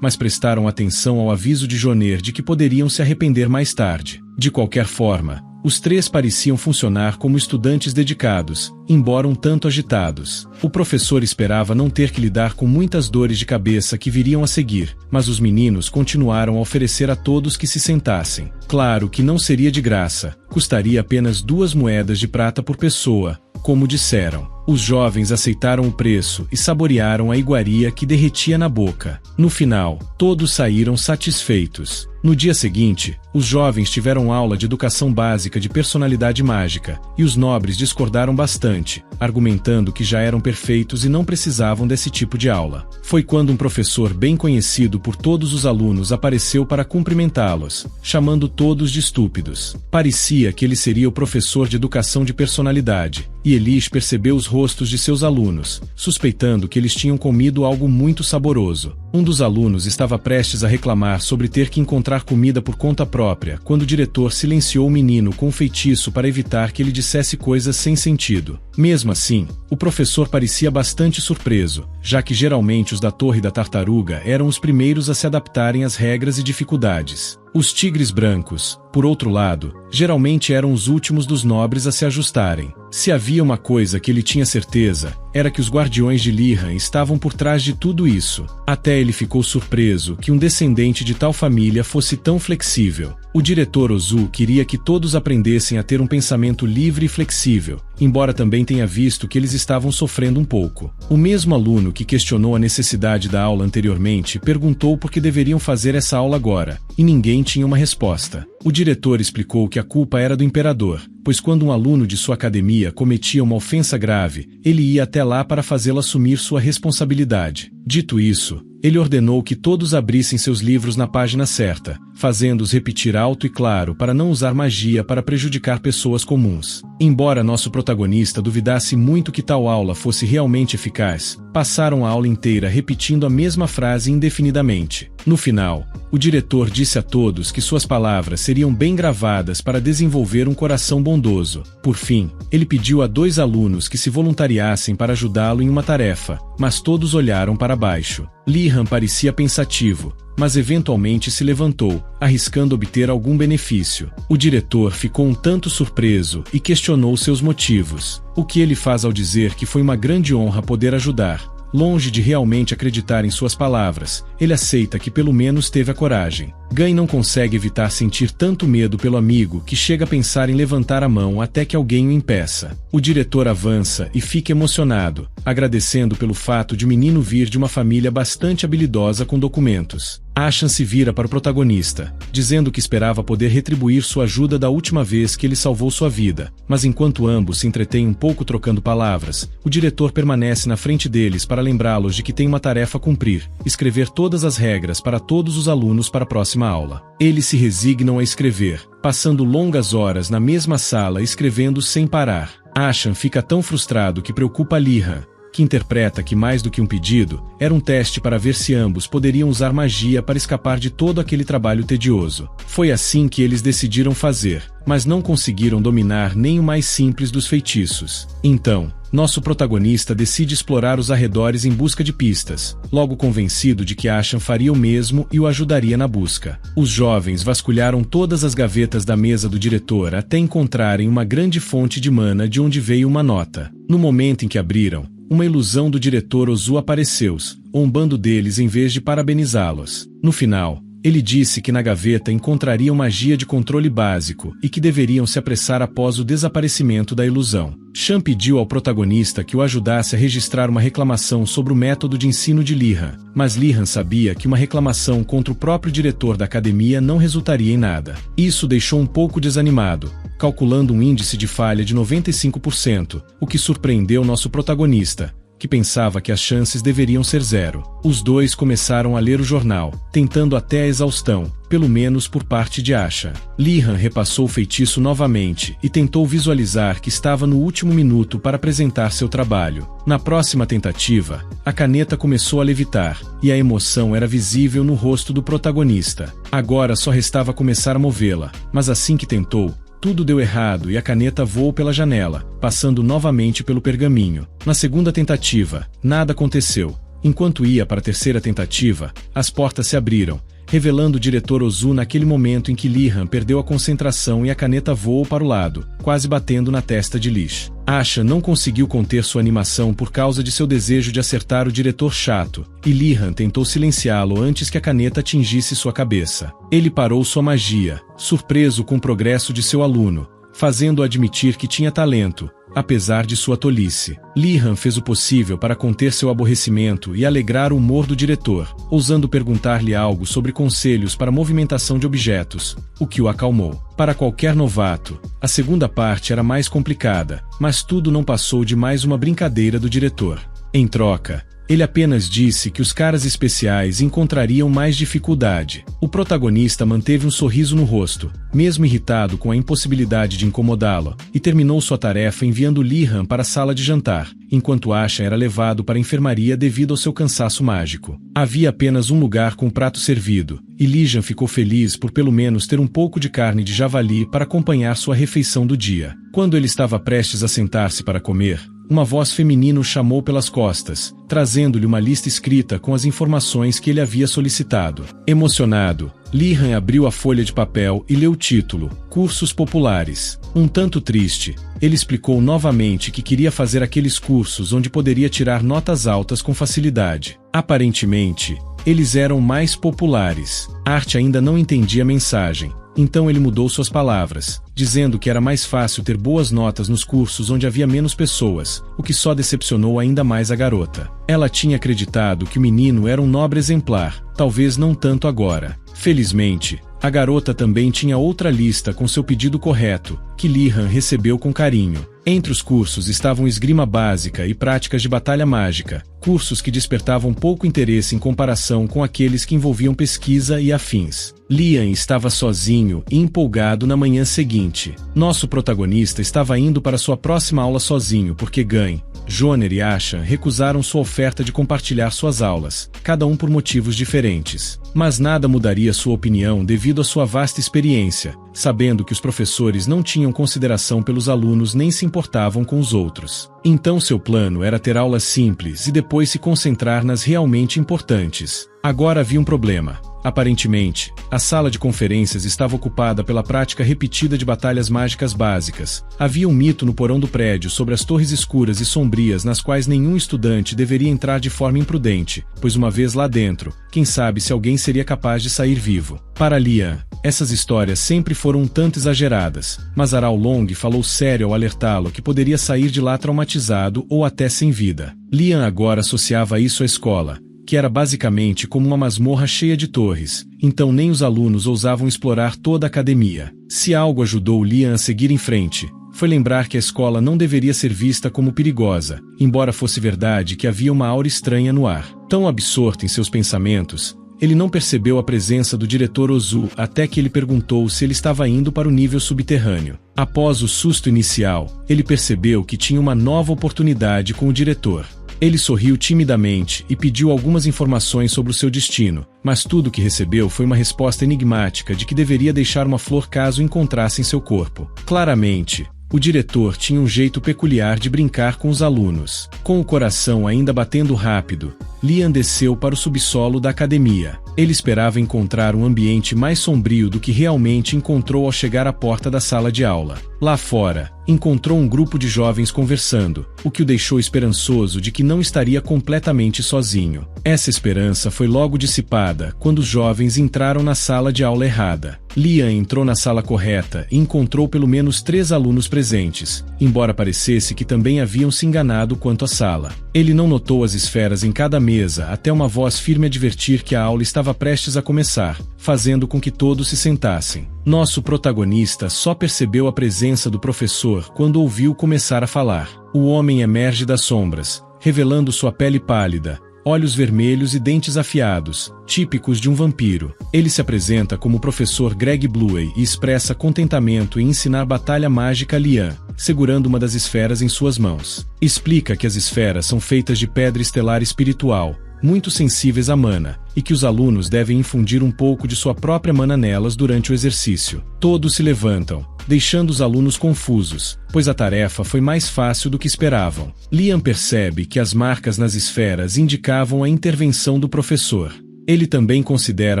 mas prestaram atenção ao aviso de Joner de que poderiam se arrepender mais tarde. De qualquer forma, os três pareciam funcionar como estudantes dedicados, embora um tanto agitados. O professor esperava não ter que lidar com muitas dores de cabeça que viriam a seguir, mas os meninos continuaram a oferecer a todos que se sentassem. Claro que não seria de graça, custaria apenas 2 moedas de prata por pessoa, como disseram. Os jovens aceitaram o preço e saborearam a iguaria que derretia na boca. No final, todos saíram satisfeitos. No dia seguinte, os jovens tiveram aula de educação básica de personalidade mágica, e os nobres discordaram bastante, argumentando que já eram perfeitos e não precisavam desse tipo de aula. Foi quando um professor bem conhecido por todos os alunos apareceu para cumprimentá-los, chamando todos de estúpidos. Parecia que ele seria o professor de educação de personalidade, e Elish percebeu os rostos de seus alunos, suspeitando que eles tinham comido algo muito saboroso. Um dos alunos estava prestes a reclamar sobre ter que encontrar comida por conta própria, quando o diretor silenciou o menino com um feitiço para evitar que ele dissesse coisas sem sentido. Mesmo assim, o professor parecia bastante surpreso, já que geralmente os da Torre da Tartaruga eram os primeiros a se adaptarem às regras e dificuldades. Os tigres brancos, por outro lado, geralmente eram os últimos dos nobres a se ajustarem. Se havia uma coisa que ele tinha certeza, era que os guardiões de Lihan estavam por trás de tudo isso. Até ele ficou surpreso que um descendente de tal família fosse tão flexível. O diretor Ozu queria que todos aprendessem a ter um pensamento livre e flexível, embora também tenha visto que eles estavam sofrendo um pouco. O mesmo aluno que questionou a necessidade da aula anteriormente perguntou por que deveriam fazer essa aula agora, e ninguém tinha uma resposta. O diretor explicou que a culpa era do imperador, pois quando um aluno de sua academia cometia uma ofensa grave, ele ia até lá para fazê-lo assumir sua responsabilidade. Dito isso, ele ordenou que todos abrissem seus livros na página certa, fazendo-os repetir alto e claro para não usar magia para prejudicar pessoas comuns. Embora nosso protagonista duvidasse muito que tal aula fosse realmente eficaz, passaram a aula inteira repetindo a mesma frase indefinidamente. No final, o diretor disse a todos que suas palavras seriam bem gravadas para desenvolver um coração bondoso. Por fim, ele pediu a 2 alunos que se voluntariassem para ajudá-lo em uma tarefa, mas todos olharam para baixo. Lihan parecia pensativo, mas eventualmente se levantou, arriscando obter algum benefício. O diretor ficou um tanto surpreso e questionou seus motivos. O que ele faz ao dizer que foi uma grande honra poder ajudar? Longe de realmente acreditar em suas palavras, ele aceita que pelo menos teve a coragem. Gai não consegue evitar sentir tanto medo pelo amigo que chega a pensar em levantar a mão até que alguém o impeça. O diretor avança e fica emocionado, agradecendo pelo fato de o menino vir de uma família bastante habilidosa com documentos. Ashan se vira para o protagonista, dizendo que esperava poder retribuir sua ajuda da última vez que ele salvou sua vida, mas enquanto ambos se entretêm um pouco trocando palavras, o diretor permanece na frente deles para lembrá-los de que tem uma tarefa a cumprir: escrever todas as regras para todos os alunos para a próxima aula. Eles se resignam a escrever, passando longas horas na mesma sala escrevendo sem parar. Ashan fica tão frustrado que preocupa Lihan, que interpreta que mais do que um pedido, era um teste para ver se ambos poderiam usar magia para escapar de todo aquele trabalho tedioso. Foi assim que eles decidiram fazer, mas não conseguiram dominar nem o mais simples dos feitiços. Então, nosso protagonista decide explorar os arredores em busca de pistas, logo convencido de que Ashan faria o mesmo e o ajudaria na busca. Os jovens vasculharam todas as gavetas da mesa do diretor até encontrarem uma grande fonte de mana de onde veio uma nota. No momento em que abriram, uma ilusão do diretor Ozu apareceu, zombando deles em vez de parabenizá-los. No final, Ele disse que na gaveta encontrariam magia de controle básico e que deveriam se apressar após o desaparecimento da ilusão. Chan pediu ao protagonista que o ajudasse a registrar uma reclamação sobre o método de ensino de Li-Han, mas Li-Han sabia que uma reclamação contra o próprio diretor da academia não resultaria em nada. Isso deixou um pouco desanimado, calculando um índice de falha de 95%, o que surpreendeu nosso protagonista, que pensava que as chances deveriam ser 0. Os dois começaram a ler o jornal, tentando até a exaustão, pelo menos por parte de Asha. Li-Han repassou o feitiço novamente e tentou visualizar que estava no último minuto para apresentar seu trabalho. Na próxima tentativa, a caneta começou a levitar, e a emoção era visível no rosto do protagonista. Agora só restava começar a movê-la, mas assim que tentou, tudo deu errado e a caneta voou pela janela, passando novamente pelo pergaminho. Na segunda tentativa, nada aconteceu. Enquanto ia para a terceira tentativa, as portas se abriram, revelando o diretor Ozu naquele momento em que Li-Han perdeu a concentração e a caneta voou para o lado, quase batendo na testa de Lish. Asha não conseguiu conter sua animação por causa de seu desejo de acertar o diretor chato, e Li-Han tentou silenciá-lo antes que a caneta atingisse sua cabeça. Ele parou sua magia, surpreso com o progresso de seu aluno, fazendo-o admitir que tinha talento, apesar de sua tolice. Li-Han fez o possível para conter seu aborrecimento e alegrar o humor do diretor, ousando perguntar-lhe algo sobre conselhos para movimentação de objetos, o que o acalmou. Para qualquer novato, a segunda parte era mais complicada, mas tudo não passou de mais uma brincadeira do diretor. Em troca, ele apenas disse que os caras especiais encontrariam mais dificuldade. O protagonista manteve um sorriso no rosto, mesmo irritado com a impossibilidade de incomodá-lo, e terminou sua tarefa enviando Li-Han para a sala de jantar, enquanto Asha era levado para a enfermaria devido ao seu cansaço mágico. Havia apenas um lugar com o prato servido, e Li-Han ficou feliz por pelo menos ter um pouco de carne de javali para acompanhar sua refeição do dia. Quando ele estava prestes a sentar-se para comer, uma voz feminina o chamou pelas costas, trazendo-lhe uma lista escrita com as informações que ele havia solicitado. Emocionado, Li-Han abriu a folha de papel e leu o título, Cursos Populares. Um tanto triste, ele explicou novamente que queria fazer aqueles cursos onde poderia tirar notas altas com facilidade. Aparentemente, eles eram mais populares. Art ainda não entendia a mensagem, então ele mudou suas palavras, dizendo que era mais fácil ter boas notas nos cursos onde havia menos pessoas, o que só decepcionou ainda mais a garota. Ela tinha acreditado que o menino era um nobre exemplar, talvez não tanto agora. Felizmente, a garota também tinha outra lista com seu pedido correto, que Li-Han recebeu com carinho. Entre os cursos estavam esgrima básica e práticas de batalha mágica, cursos que despertavam pouco interesse em comparação com aqueles que envolviam pesquisa e afins. Lian estava sozinho e empolgado na manhã seguinte. Nosso protagonista estava indo para sua próxima aula sozinho porque Gan, Joner e Asha recusaram sua oferta de compartilhar suas aulas, cada um por motivos diferentes. Mas nada mudaria sua opinião devido à sua vasta experiência, sabendo que os professores não tinham consideração pelos alunos nem se importavam com os outros. Então seu plano era ter aulas simples e depois se concentrar nas realmente importantes. Agora havia um problema. Aparentemente, a sala de conferências estava ocupada pela prática repetida de batalhas mágicas básicas. Havia um mito no porão do prédio sobre as torres escuras e sombrias nas quais nenhum estudante deveria entrar de forma imprudente, pois uma vez lá dentro, quem sabe se alguém seria capaz de sair vivo. Para Lian, essas histórias sempre foram um tanto exageradas, mas Arao Long falou sério ao alertá-lo que poderia sair de lá traumatizado ou até sem vida. Lian agora associava isso à escola, que era basicamente como uma masmorra cheia de torres, então nem os alunos ousavam explorar toda a academia. Se algo ajudou Lian a seguir em frente, foi lembrar que a escola não deveria ser vista como perigosa, embora fosse verdade que havia uma aura estranha no ar. Tão absorto em seus pensamentos, ele não percebeu a presença do diretor Ozu até que ele perguntou se ele estava indo para o nível subterrâneo. Após o susto inicial, ele percebeu que tinha uma nova oportunidade com o diretor. Ele sorriu timidamente e pediu algumas informações sobre o seu destino, mas tudo o que recebeu foi uma resposta enigmática de que deveria deixar uma flor caso encontrassem seu corpo. Claramente, o diretor tinha um jeito peculiar de brincar com os alunos. Com o coração ainda batendo rápido, Lian desceu para o subsolo da academia. Ele esperava encontrar um ambiente mais sombrio do que realmente encontrou ao chegar à porta da sala de aula. Lá fora, encontrou um grupo de jovens conversando, o que o deixou esperançoso de que não estaria completamente sozinho. Essa esperança foi logo dissipada quando os jovens entraram na sala de aula errada. Liam entrou na sala correta e encontrou pelo menos 3 alunos presentes, embora parecesse que também haviam se enganado quanto à sala. Ele não notou as esferas em cada mesa até uma voz firme advertir que a aula estava prestes a começar, fazendo com que todos se sentassem. Nosso protagonista só percebeu a presença do professor quando ouviu começar a falar. O homem emerge das sombras, revelando sua pele pálida, olhos vermelhos e dentes afiados, típicos de um vampiro. Ele se apresenta como o professor Greg Bluey e expressa contentamento em ensinar batalha mágica a Liam, segurando uma das esferas em suas mãos. Explica que as esferas são feitas de pedra estelar espiritual, muito sensíveis à mana, e que os alunos devem infundir um pouco de sua própria mana nelas durante o exercício. Todos se levantam, deixando os alunos confusos, pois a tarefa foi mais fácil do que esperavam. Liam percebe que as marcas nas esferas indicavam a intervenção do professor. Ele também considera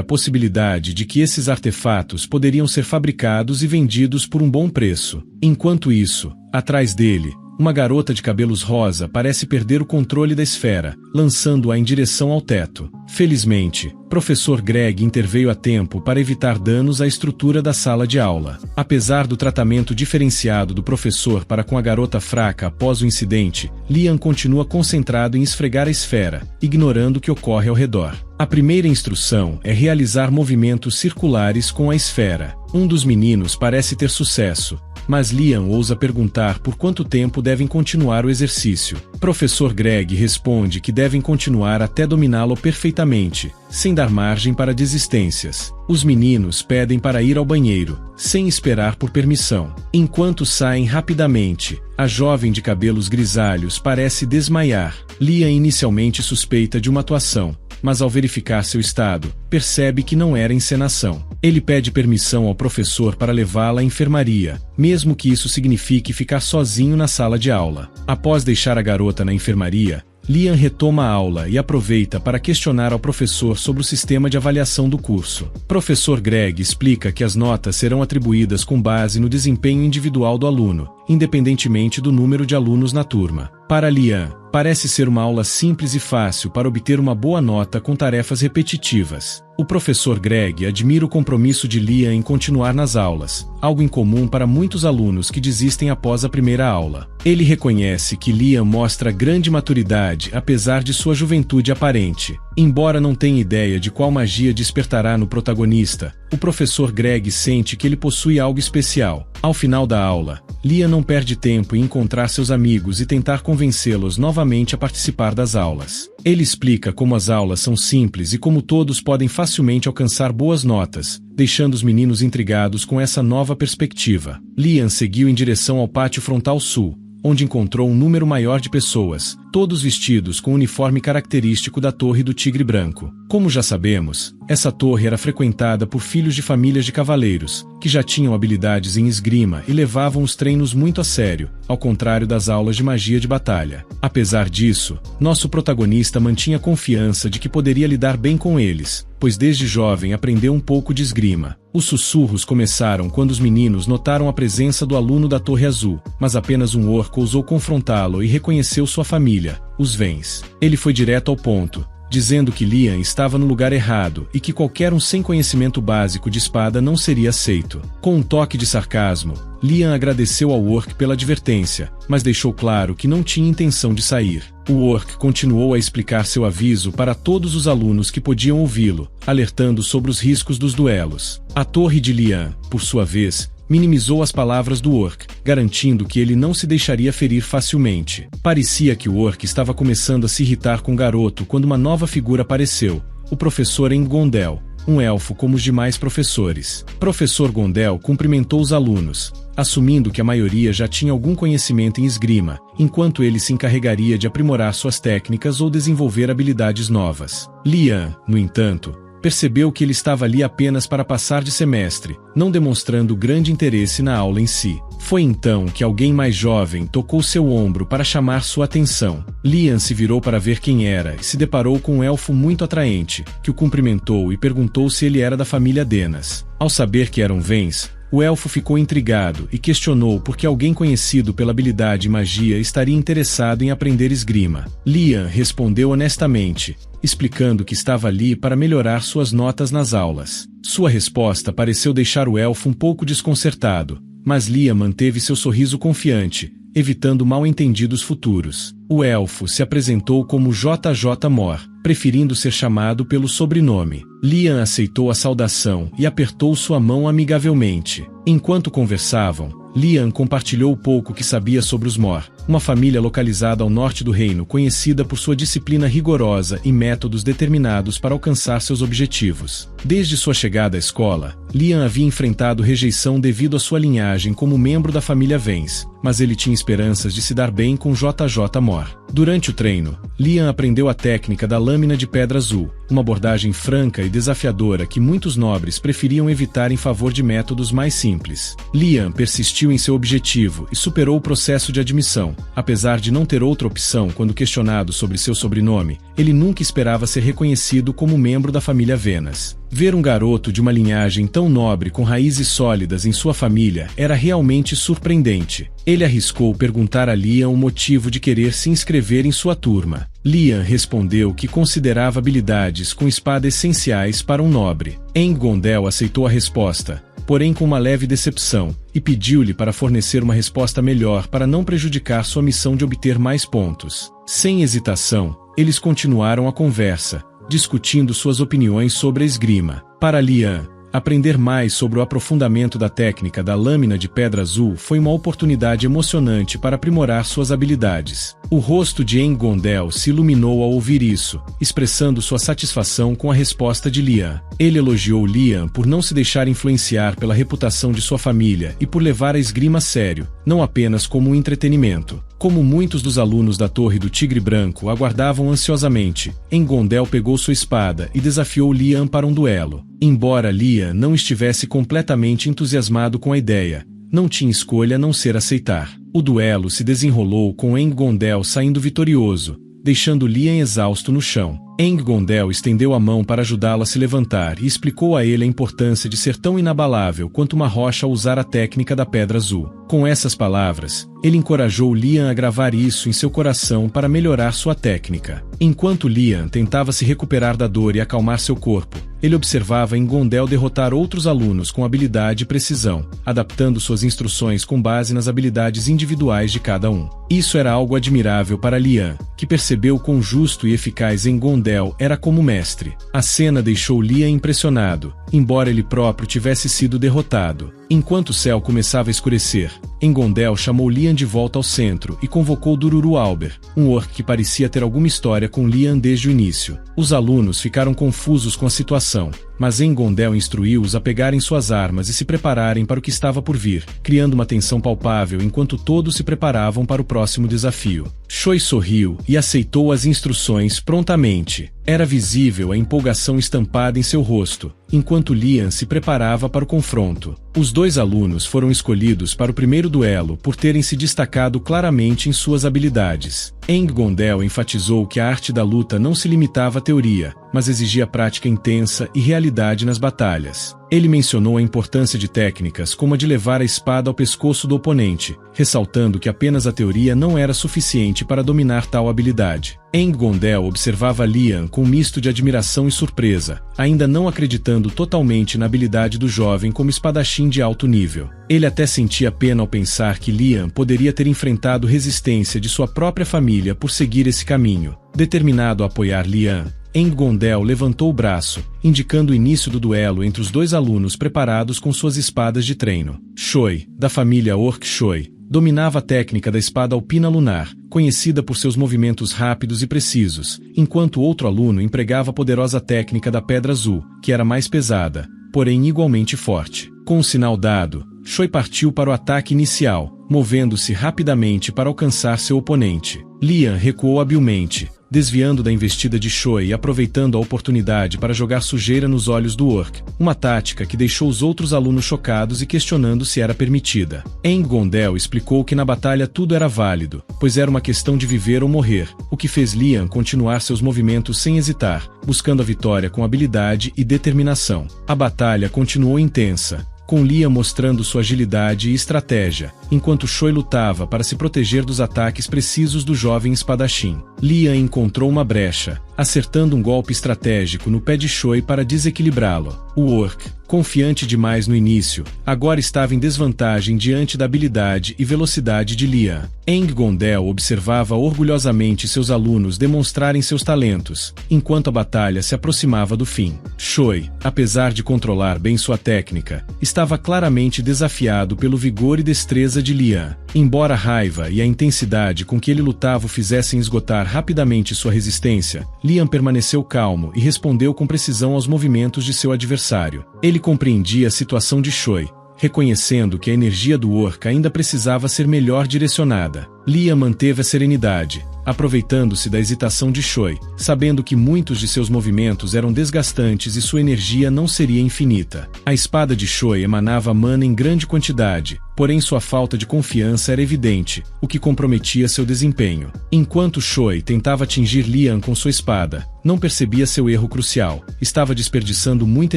a possibilidade de que esses artefatos poderiam ser fabricados e vendidos por um bom preço. Enquanto isso, atrás dele, uma garota de cabelos rosa parece perder o controle da esfera, lançando-a em direção ao teto. Felizmente, professor Greg interveio a tempo para evitar danos à estrutura da sala de aula. Apesar do tratamento diferenciado do professor para com a garota fraca após o incidente, Liam continua concentrado em esfregar a esfera, ignorando o que ocorre ao redor. A primeira instrução é realizar movimentos circulares com a esfera. Um dos meninos parece ter sucesso, mas Liam ousa perguntar por quanto tempo devem continuar o exercício. Professor Greg responde que devem continuar até dominá-lo perfeitamente, sem dar margem para desistências. Os meninos pedem para ir ao banheiro, sem esperar por permissão. Enquanto saem rapidamente, a jovem de cabelos grisalhos parece desmaiar. Liam inicialmente suspeita de uma atuação, mas ao verificar seu estado, percebe que não era encenação. Ele pede permissão ao professor para levá-la à enfermaria, mesmo que isso signifique ficar sozinho na sala de aula. Após deixar a garota na enfermaria, Liam retoma a aula e aproveita para questionar ao professor sobre o sistema de avaliação do curso. Professor Greg explica que as notas serão atribuídas com base no desempenho individual do aluno, independentemente do número de alunos na turma. Para Liam, parece ser uma aula simples e fácil para obter uma boa nota com tarefas repetitivas. O professor Greg admira o compromisso de Liam em continuar nas aulas, algo incomum para muitos alunos que desistem após a primeira aula. Ele reconhece que Liam mostra grande maturidade apesar de sua juventude aparente. Embora não tenha ideia de qual magia despertará no protagonista, o professor Greg sente que ele possui algo especial. Ao final da aula, Liam não perde tempo em encontrar seus amigos e tentar convencê-los novamente a participar das aulas. Ele explica como as aulas são simples e como todos podem facilmente alcançar boas notas, deixando os meninos intrigados com essa nova perspectiva. Liam seguiu em direção ao pátio frontal sul, onde encontrou um número maior de pessoas, todos vestidos com o uniforme característico da Torre do Tigre Branco. Como já sabemos, essa torre era frequentada por filhos de famílias de cavaleiros, que já tinham habilidades em esgrima e levavam os treinos muito a sério, ao contrário das aulas de magia de batalha. Apesar disso, nosso protagonista mantinha confiança de que poderia lidar bem com eles, pois desde jovem aprendeu um pouco de esgrima. Os sussurros começaram quando os meninos notaram a presença do aluno da Torre Azul, mas apenas um orco ousou confrontá-lo e reconheceu sua família, os Vens. Ele foi direto ao ponto, dizendo que Liam estava no lugar errado e que qualquer um sem conhecimento básico de espada não seria aceito. Com um toque de sarcasmo, Liam agradeceu ao orc pela advertência, mas deixou claro que não tinha intenção de sair. O orc continuou a explicar seu aviso para todos os alunos que podiam ouvi-lo, alertando sobre os riscos dos duelos. A torre de Liam, por sua vez, minimizou as palavras do orc, garantindo que ele não se deixaria ferir facilmente. Parecia que o orc estava começando a se irritar com o garoto quando uma nova figura apareceu, o professor Engondel, um elfo como os demais professores. Professor Gondel cumprimentou os alunos, assumindo que a maioria já tinha algum conhecimento em esgrima, enquanto ele se encarregaria de aprimorar suas técnicas ou desenvolver habilidades novas. Liam, no entanto, percebeu que ele estava ali apenas para passar de semestre, não demonstrando grande interesse na aula em si. Foi então que alguém mais jovem tocou seu ombro para chamar sua atenção. Liam se virou para ver quem era e se deparou com um elfo muito atraente, que o cumprimentou e perguntou se ele era da família Denas. Ao saber que eram Vens, O elfo ficou intrigado e questionou por que alguém conhecido pela habilidade e magia estaria interessado em aprender esgrima. Liam respondeu honestamente, explicando que estava ali para melhorar suas notas nas aulas. Sua resposta pareceu deixar o elfo um pouco desconcertado, mas Liam manteve seu sorriso confiante, evitando mal-entendidos futuros. O elfo se apresentou como JJ Mor, preferindo ser chamado pelo sobrenome. Liam aceitou a saudação e apertou sua mão amigavelmente. Enquanto conversavam, Liam compartilhou o pouco que sabia sobre os Mor, uma família localizada ao norte do reino conhecida por sua disciplina rigorosa e métodos determinados para alcançar seus objetivos. Desde sua chegada à escola, Liam havia enfrentado rejeição devido à sua linhagem como membro da família Vence, mas ele tinha esperanças de se dar bem com JJ Mor. Durante o treino, Liam aprendeu a técnica da lâmina de pedra azul, uma abordagem franca e desafiadora que muitos nobres preferiam evitar em favor de métodos mais simples. Liam persistiu em seu objetivo e superou o processo de admissão. Apesar de não ter outra opção quando questionado sobre seu sobrenome, ele nunca esperava ser reconhecido como membro da família Venas. Ver um garoto de uma linhagem tão nobre com raízes sólidas em sua família era realmente surpreendente. Ele arriscou perguntar a Liam o motivo de querer se inscrever em sua turma. Liam respondeu que considerava habilidades com espada essenciais para um nobre. Aang-Gondel aceitou a resposta, porém com uma leve decepção, e pediu-lhe para fornecer uma resposta melhor para não prejudicar sua missão de obter mais pontos. Sem hesitação, eles continuaram a conversa, discutindo suas opiniões sobre a esgrima. Para Liam, aprender mais sobre o aprofundamento da técnica da lâmina de pedra azul foi uma oportunidade emocionante para aprimorar suas habilidades. O rosto de Aang-Gondel se iluminou ao ouvir isso, expressando sua satisfação com a resposta de Liam. Ele elogiou Liam por não se deixar influenciar pela reputação de sua família e por levar a esgrima a sério, não apenas como um entretenimento. Como muitos dos alunos da Torre do Tigre Branco aguardavam ansiosamente, Aang-Gondel pegou sua espada e desafiou Liam para um duelo. Embora Liam não estivesse completamente entusiasmado com a ideia, não tinha escolha a não ser aceitar. O duelo se desenrolou com Aang-Gondel saindo vitorioso, deixando Liam exausto no chão. Aang-Gondel estendeu a mão para ajudá-lo a se levantar e explicou a ele a importância de ser tão inabalável quanto uma rocha ao usar a técnica da pedra azul. Com essas palavras, ele encorajou Liam a gravar isso em seu coração para melhorar sua técnica. Enquanto Liam tentava se recuperar da dor e acalmar seu corpo, ele observava Aang-Gondel derrotar outros alunos com habilidade e precisão, adaptando suas instruções com base nas habilidades individuais de cada um. Isso era algo admirável para Liam, que percebeu quão justo e eficaz Aang-Gondel era como mestre. A cena deixou Liam impressionado, embora ele próprio tivesse sido derrotado. Enquanto o céu começava a escurecer, Aang-Gondel chamou Liam de volta ao centro e convocou Dururu Alber, um orc que parecia ter alguma história com Liam desde o início. Os alunos ficaram confusos com a situação, mas Aang-Gondel instruiu-os a pegarem suas armas e se prepararem para o que estava por vir, criando uma tensão palpável enquanto todos se preparavam para o próximo desafio. Choi sorriu e aceitou as instruções prontamente. Era visível a empolgação estampada em seu rosto, enquanto Liam se preparava para o confronto. Os dois alunos foram escolhidos para o primeiro duelo por terem se destacado claramente em suas habilidades. Aang-Gondel enfatizou que a arte da luta não se limitava à teoria, mas exigia prática intensa e realidade nas batalhas. Ele mencionou a importância de técnicas como a de levar a espada ao pescoço do oponente, ressaltando que apenas a teoria não era suficiente para dominar tal habilidade. Aang-Gondel observava Liam com um misto de admiração e surpresa, ainda não acreditando totalmente na habilidade do jovem como espadachim de alto nível. Ele até sentia pena ao pensar que Liam poderia ter enfrentado resistência de sua própria família por seguir esse caminho. Determinado a apoiar Liam, Aang-Gondel levantou o braço, indicando o início do duelo entre os dois alunos preparados com suas espadas de treino. Choi, da família Orc Choi, dominava a técnica da espada alpina lunar, conhecida por seus movimentos rápidos e precisos, enquanto outro aluno empregava a poderosa técnica da pedra azul, que era mais pesada, porém igualmente forte. Com o sinal dado, Choi partiu para o ataque inicial, movendo-se rapidamente para alcançar seu oponente. Liam recuou habilmente, desviando da investida de Choi e aproveitando a oportunidade para jogar sujeira nos olhos do orc, uma tática que deixou os outros alunos chocados e questionando se era permitida. Aang-Gondel explicou que na batalha tudo era válido, pois era uma questão de viver ou morrer, o que fez Liam continuar seus movimentos sem hesitar, buscando a vitória com habilidade e determinação. A batalha continuou intensa, com Lian mostrando sua agilidade e estratégia, enquanto Choi lutava para se proteger dos ataques precisos do jovem espadachim. Lian encontrou uma brecha, acertando um golpe estratégico no pé de Choi para desequilibrá-lo. O orc, confiante demais no início, agora estava em desvantagem diante da habilidade e velocidade de Lian. Aang Gondel observava orgulhosamente seus alunos demonstrarem seus talentos, enquanto a batalha se aproximava do fim. Choi, apesar de controlar bem sua técnica, estava claramente desafiado pelo vigor e destreza de Lian. Embora a raiva e a intensidade com que ele lutava o fizessem esgotar rapidamente sua resistência, Lian permaneceu calmo e respondeu com precisão aos movimentos de seu adversário. Ele compreendia a situação de Choi, reconhecendo que a energia do orc ainda precisava ser melhor direcionada. Lian manteve a serenidade, aproveitando-se da hesitação de Choi, sabendo que muitos de seus movimentos eram desgastantes e sua energia não seria infinita. A espada de Choi emanava mana em grande quantidade, porém sua falta de confiança era evidente, o que comprometia seu desempenho. Enquanto Choi tentava atingir Lian com sua espada, não percebia seu erro crucial. Estava desperdiçando muita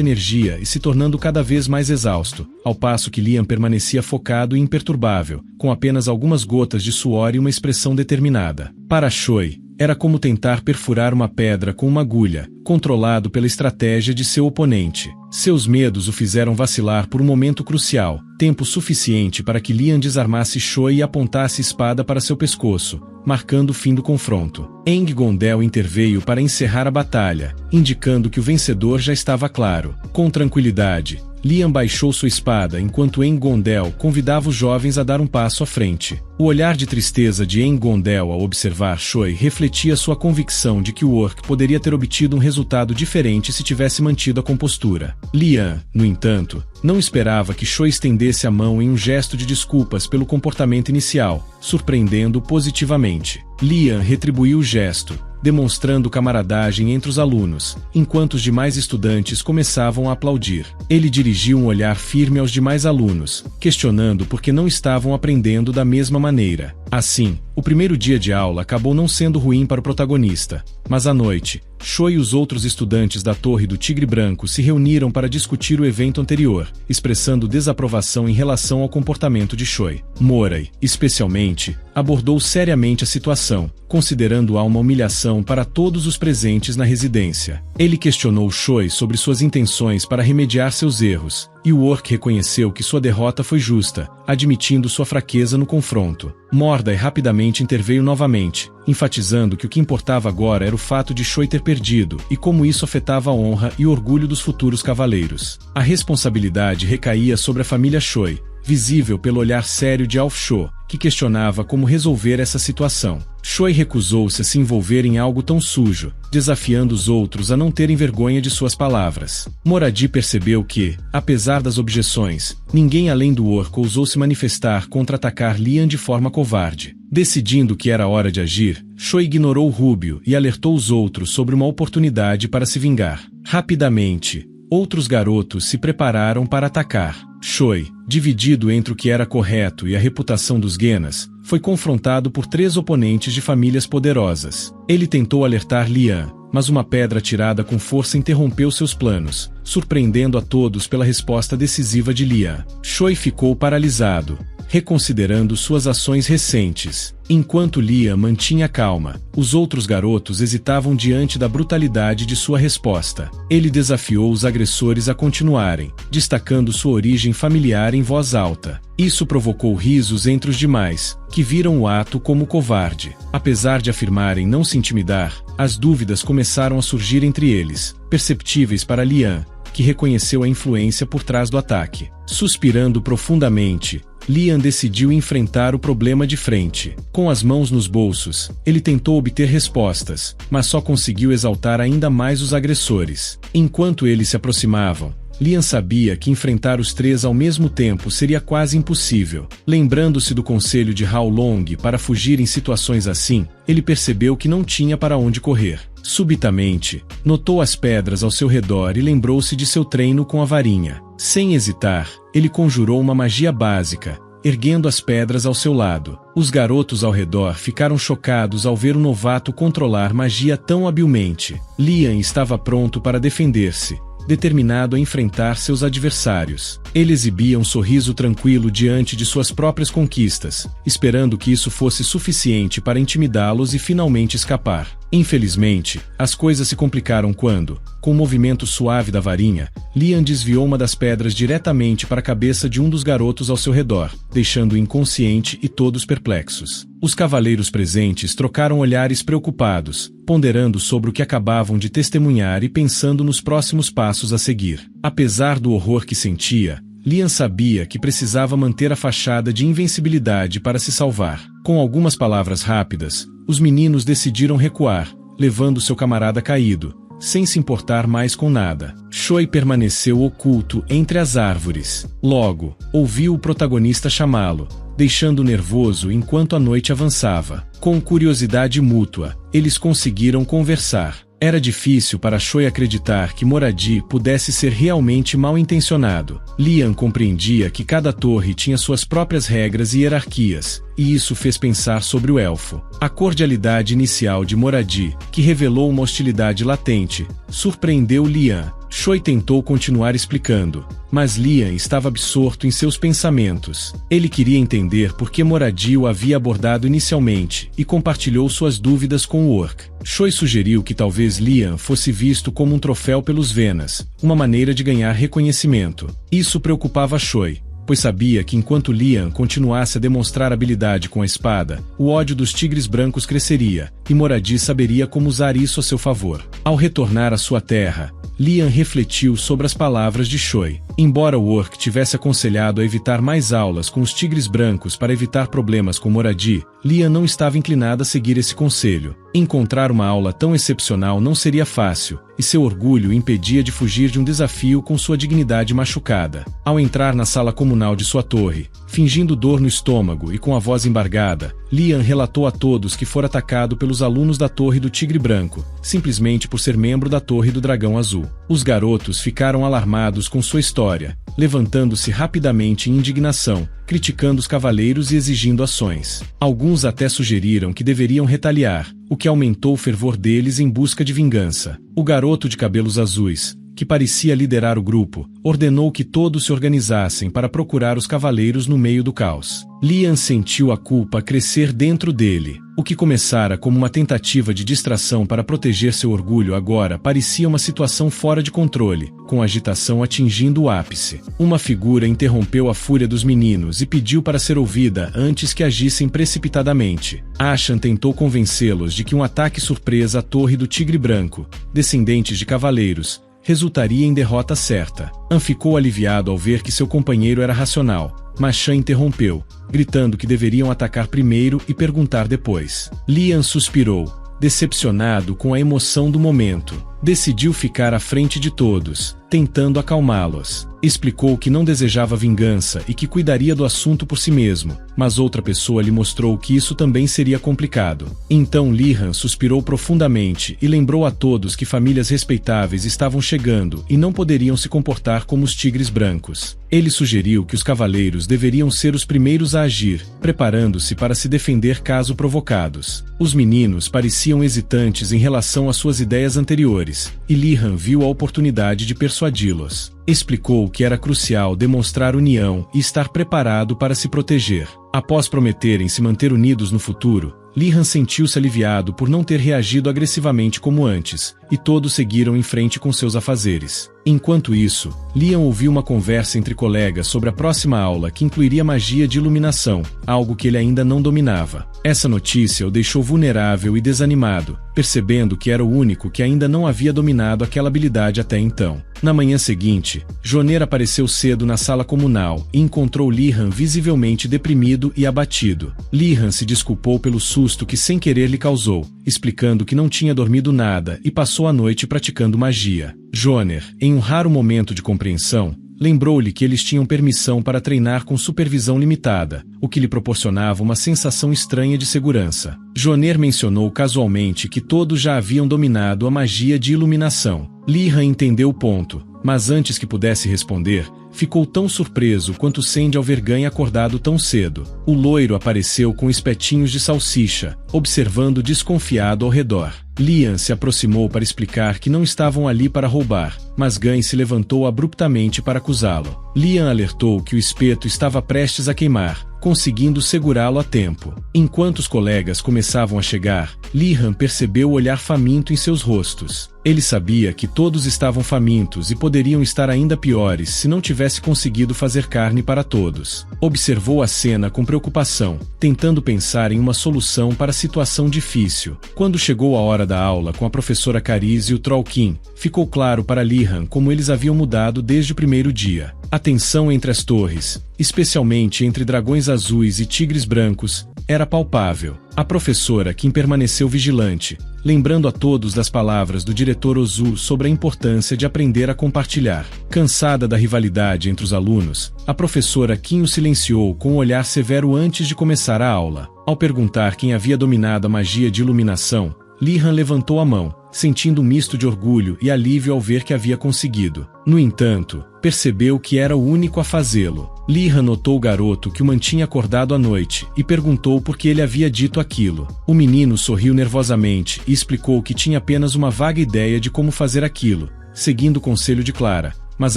energia e se tornando cada vez mais exausto, ao passo que Lian permanecia focado e imperturbável, com apenas algumas gotas de suor e uma expressão determinada. Para Choi, era como tentar perfurar uma pedra com uma agulha, controlado pela estratégia de seu oponente. Seus medos o fizeram vacilar por um momento crucial, tempo suficiente para que Lian desarmasse Choi e apontasse espada para seu pescoço, marcando o fim do confronto. Aang Gondel interveio para encerrar a batalha, indicando que o vencedor já estava claro. Com tranquilidade, Lian baixou sua espada enquanto Aang Gondel convidava os jovens a dar um passo à frente. O olhar de tristeza de Aang Gondel ao observar Choi refletia sua convicção de que o orc poderia ter obtido um resultado diferente se tivesse mantido a compostura. Lian, no entanto, não esperava que Choi estendesse a mão em um gesto de desculpas pelo comportamento inicial, surpreendendo-o positivamente. Lian retribuiu o gesto, demonstrando camaradagem entre os alunos, enquanto os demais estudantes começavam a aplaudir. Ele dirigiu um olhar firme aos demais alunos, questionando por que não estavam aprendendo da mesma maneira. Assim, o primeiro dia de aula acabou não sendo ruim para o protagonista, mas à noite, Choi e os outros estudantes da Torre do Tigre Branco se reuniram para discutir o evento anterior, expressando desaprovação em relação ao comportamento de Choi. Moray, especialmente, abordou seriamente a situação, considerando-a uma humilhação para todos os presentes na residência. Ele questionou Choi sobre suas intenções para remediar seus erros, e o orc reconheceu que sua derrota foi justa, admitindo sua fraqueza no confronto. Mordai rapidamente interveio novamente, enfatizando que o que importava agora era o fato de Choi ter perdido e como isso afetava a honra e orgulho dos futuros cavaleiros. A responsabilidade recaía sobre a família Choi, visível pelo olhar sério de Alf-Cho, que questionava como resolver essa situação. Choi recusou-se a se envolver em algo tão sujo, desafiando os outros a não terem vergonha de suas palavras. Moradi percebeu que, apesar das objeções, ninguém além do orc ousou se manifestar contra atacar Lian de forma covarde. Decidindo que era hora de agir, Choi ignorou Rubio e alertou os outros sobre uma oportunidade para se vingar. Rapidamente, outros garotos se prepararam para atacar. Choi, dividido entre o que era correto e a reputação dos Genas, foi confrontado por 3 oponentes de famílias poderosas. Ele tentou alertar Lian, mas uma pedra atirada com força interrompeu seus planos, surpreendendo a todos pela resposta decisiva de Lian. Choi ficou paralisado, reconsiderando suas ações recentes. Enquanto Lian mantinha calma, os outros garotos hesitavam diante da brutalidade de sua resposta. Ele desafiou os agressores a continuarem, destacando sua origem familiar em voz alta. Isso provocou risos entre os demais, que viram o ato como covarde. Apesar de afirmarem não se intimidar, as dúvidas começaram a surgir entre eles, perceptíveis para Lian, que reconheceu a influência por trás do ataque. Suspirando profundamente, Lian decidiu enfrentar o problema de frente. Com as mãos nos bolsos, ele tentou obter respostas, mas só conseguiu exaltar ainda mais os agressores. Enquanto eles se aproximavam, Lian sabia que enfrentar os 3 ao mesmo tempo seria quase impossível. Lembrando-se do conselho de Hao Long para fugir em situações assim, ele percebeu que não tinha para onde correr. Subitamente, notou as pedras ao seu redor e lembrou-se de seu treino com a varinha. Sem hesitar, ele conjurou uma magia básica, erguendo as pedras ao seu lado. Os garotos ao redor ficaram chocados ao ver um novato controlar magia tão habilmente. Lian estava pronto para defender-se, determinado a enfrentar seus adversários. Ele exibia um sorriso tranquilo diante de suas próprias conquistas, esperando que isso fosse suficiente para intimidá-los e finalmente escapar. Infelizmente, as coisas se complicaram quando, com um movimento suave da varinha, Liam desviou uma das pedras diretamente para a cabeça de um dos garotos ao seu redor, deixando-o inconsciente e todos perplexos. Os cavaleiros presentes trocaram olhares preocupados, ponderando sobre o que acabavam de testemunhar e pensando nos próximos passos a seguir. Apesar do horror que sentia, Liam sabia que precisava manter a fachada de invencibilidade para se salvar. Com algumas palavras rápidas, os meninos decidiram recuar, levando seu camarada caído, sem se importar mais com nada. Choi permaneceu oculto entre as árvores. Logo, ouviu o protagonista chamá-lo, deixando-o nervoso enquanto a noite avançava. Com curiosidade mútua, eles conseguiram conversar. Era difícil para Choi acreditar que Moradi pudesse ser realmente mal-intencionado. Liam compreendia que cada torre tinha suas próprias regras e hierarquias, e isso fez pensar sobre o elfo. A cordialidade inicial de Moradi, que revelou uma hostilidade latente, surpreendeu Liam. Choi tentou continuar explicando, mas Liam estava absorto em seus pensamentos. Ele queria entender por que Moradi o havia abordado inicialmente e compartilhou suas dúvidas com o orc. Choi sugeriu que talvez Liam fosse visto como um troféu pelos Venas, uma maneira de ganhar reconhecimento. Isso preocupava Choi, pois sabia que enquanto Liam continuasse a demonstrar habilidade com a espada, o ódio dos tigres brancos cresceria, e Moradi saberia como usar isso a seu favor. Ao retornar à sua terra, Liam refletiu sobre as palavras de Choi. Embora o orc tivesse aconselhado a evitar mais aulas com os tigres brancos para evitar problemas com Moradi, Liam não estava inclinado a seguir esse conselho. Encontrar uma aula tão excepcional não seria fácil, e seu orgulho o impedia de fugir de um desafio com sua dignidade machucada. Ao entrar na sala comunal de sua torre, fingindo dor no estômago e com a voz embargada, Liam relatou a todos que fora atacado pelos alunos da Torre do Tigre Branco, simplesmente por ser membro da Torre do Dragão Azul. Os garotos ficaram alarmados com sua história, levantando-se rapidamente em indignação, criticando os cavaleiros e exigindo ações. Alguns até sugeriram que deveriam retaliar, o que aumentou o fervor deles em busca de vingança. O garoto de cabelos azuis, que parecia liderar o grupo, ordenou que todos se organizassem para procurar os cavaleiros no meio do caos. Liam sentiu a culpa crescer dentro dele. O que começara como uma tentativa de distração para proteger seu orgulho agora parecia uma situação fora de controle, com a agitação atingindo o ápice. Uma figura interrompeu a fúria dos meninos e pediu para ser ouvida antes que agissem precipitadamente. Ashan tentou convencê-los de que um ataque surpresa à Torre do Tigre Branco, descendentes de cavaleiros, resultaria em derrota certa. An ficou aliviado ao ver que seu companheiro era racional, mas Shan interrompeu, gritando que deveriam atacar primeiro e perguntar depois. Liam suspirou, decepcionado com a emoção do momento. Decidiu ficar à frente de todos, tentando acalmá-los. Explicou que não desejava vingança e que cuidaria do assunto por si mesmo, mas outra pessoa lhe mostrou que isso também seria complicado. Então Liam suspirou profundamente e lembrou a todos que famílias respeitáveis estavam chegando e não poderiam se comportar como os tigres brancos. Ele sugeriu que os cavaleiros deveriam ser os primeiros a agir, preparando-se para se defender caso provocados. Os meninos pareciam hesitantes em relação às suas ideias anteriores, e Liam viu a oportunidade de persuadi-los. Explicou que era crucial demonstrar união e estar preparado para se proteger. Após prometerem se manter unidos no futuro, Liam sentiu-se aliviado por não ter reagido agressivamente como antes, e todos seguiram em frente com seus afazeres. Enquanto isso, Liam ouviu uma conversa entre colegas sobre a próxima aula que incluiria magia de iluminação, algo que ele ainda não dominava. Essa notícia o deixou vulnerável e desanimado, percebendo que era o único que ainda não havia dominado aquela habilidade até então. Na manhã seguinte, Joner apareceu cedo na sala comunal e encontrou Liam visivelmente deprimido e abatido. Liam se desculpou pelo susto que sem querer lhe causou, explicando que não tinha dormido nada e passou a noite praticando magia. Joner, em um raro momento de compreensão, lembrou-lhe que eles tinham permissão para treinar com supervisão limitada, o que lhe proporcionava uma sensação estranha de segurança. Joner mencionou casualmente que todos já haviam dominado a magia de iluminação. Liam entendeu o ponto, mas antes que pudesse responder, ficou tão surpreso quanto Sandy ao ver Ganha acordado tão cedo. O loiro apareceu com espetinhos de salsicha, observando desconfiado ao redor. Liam se aproximou para explicar que não estavam ali para roubar, mas Ganha se levantou abruptamente para acusá-lo. Lihan alertou que o espeto estava prestes a queimar, conseguindo segurá-lo a tempo. Enquanto os colegas começavam a chegar, Lihan percebeu o olhar faminto em seus rostos. Ele sabia que todos estavam famintos e poderiam estar ainda piores se não tivesse conseguido fazer carne para todos. Observou a cena com preocupação, tentando pensar em uma solução para a situação difícil. Quando chegou a hora da aula com a professora Cariz e o Trollkin, ficou claro para Lihan como eles haviam mudado desde o primeiro dia. A tensão entre as torres, especialmente entre dragões azuis e tigres brancos, era palpável. A professora Kim permaneceu vigilante, lembrando a todos das palavras do diretor Ozu sobre a importância de aprender a compartilhar. Cansada da rivalidade entre os alunos, a professora Kim o silenciou com um olhar severo antes de começar a aula. Ao perguntar quem havia dominado a magia de iluminação, Lihan levantou a mão, sentindo um misto de orgulho e alívio ao ver que havia conseguido. No entanto, percebeu que era o único a fazê-lo. Lihan notou o garoto que o mantinha acordado à noite e perguntou por que ele havia dito aquilo. O menino sorriu nervosamente e explicou que tinha apenas uma vaga ideia de como fazer aquilo, seguindo o conselho de Clara, mas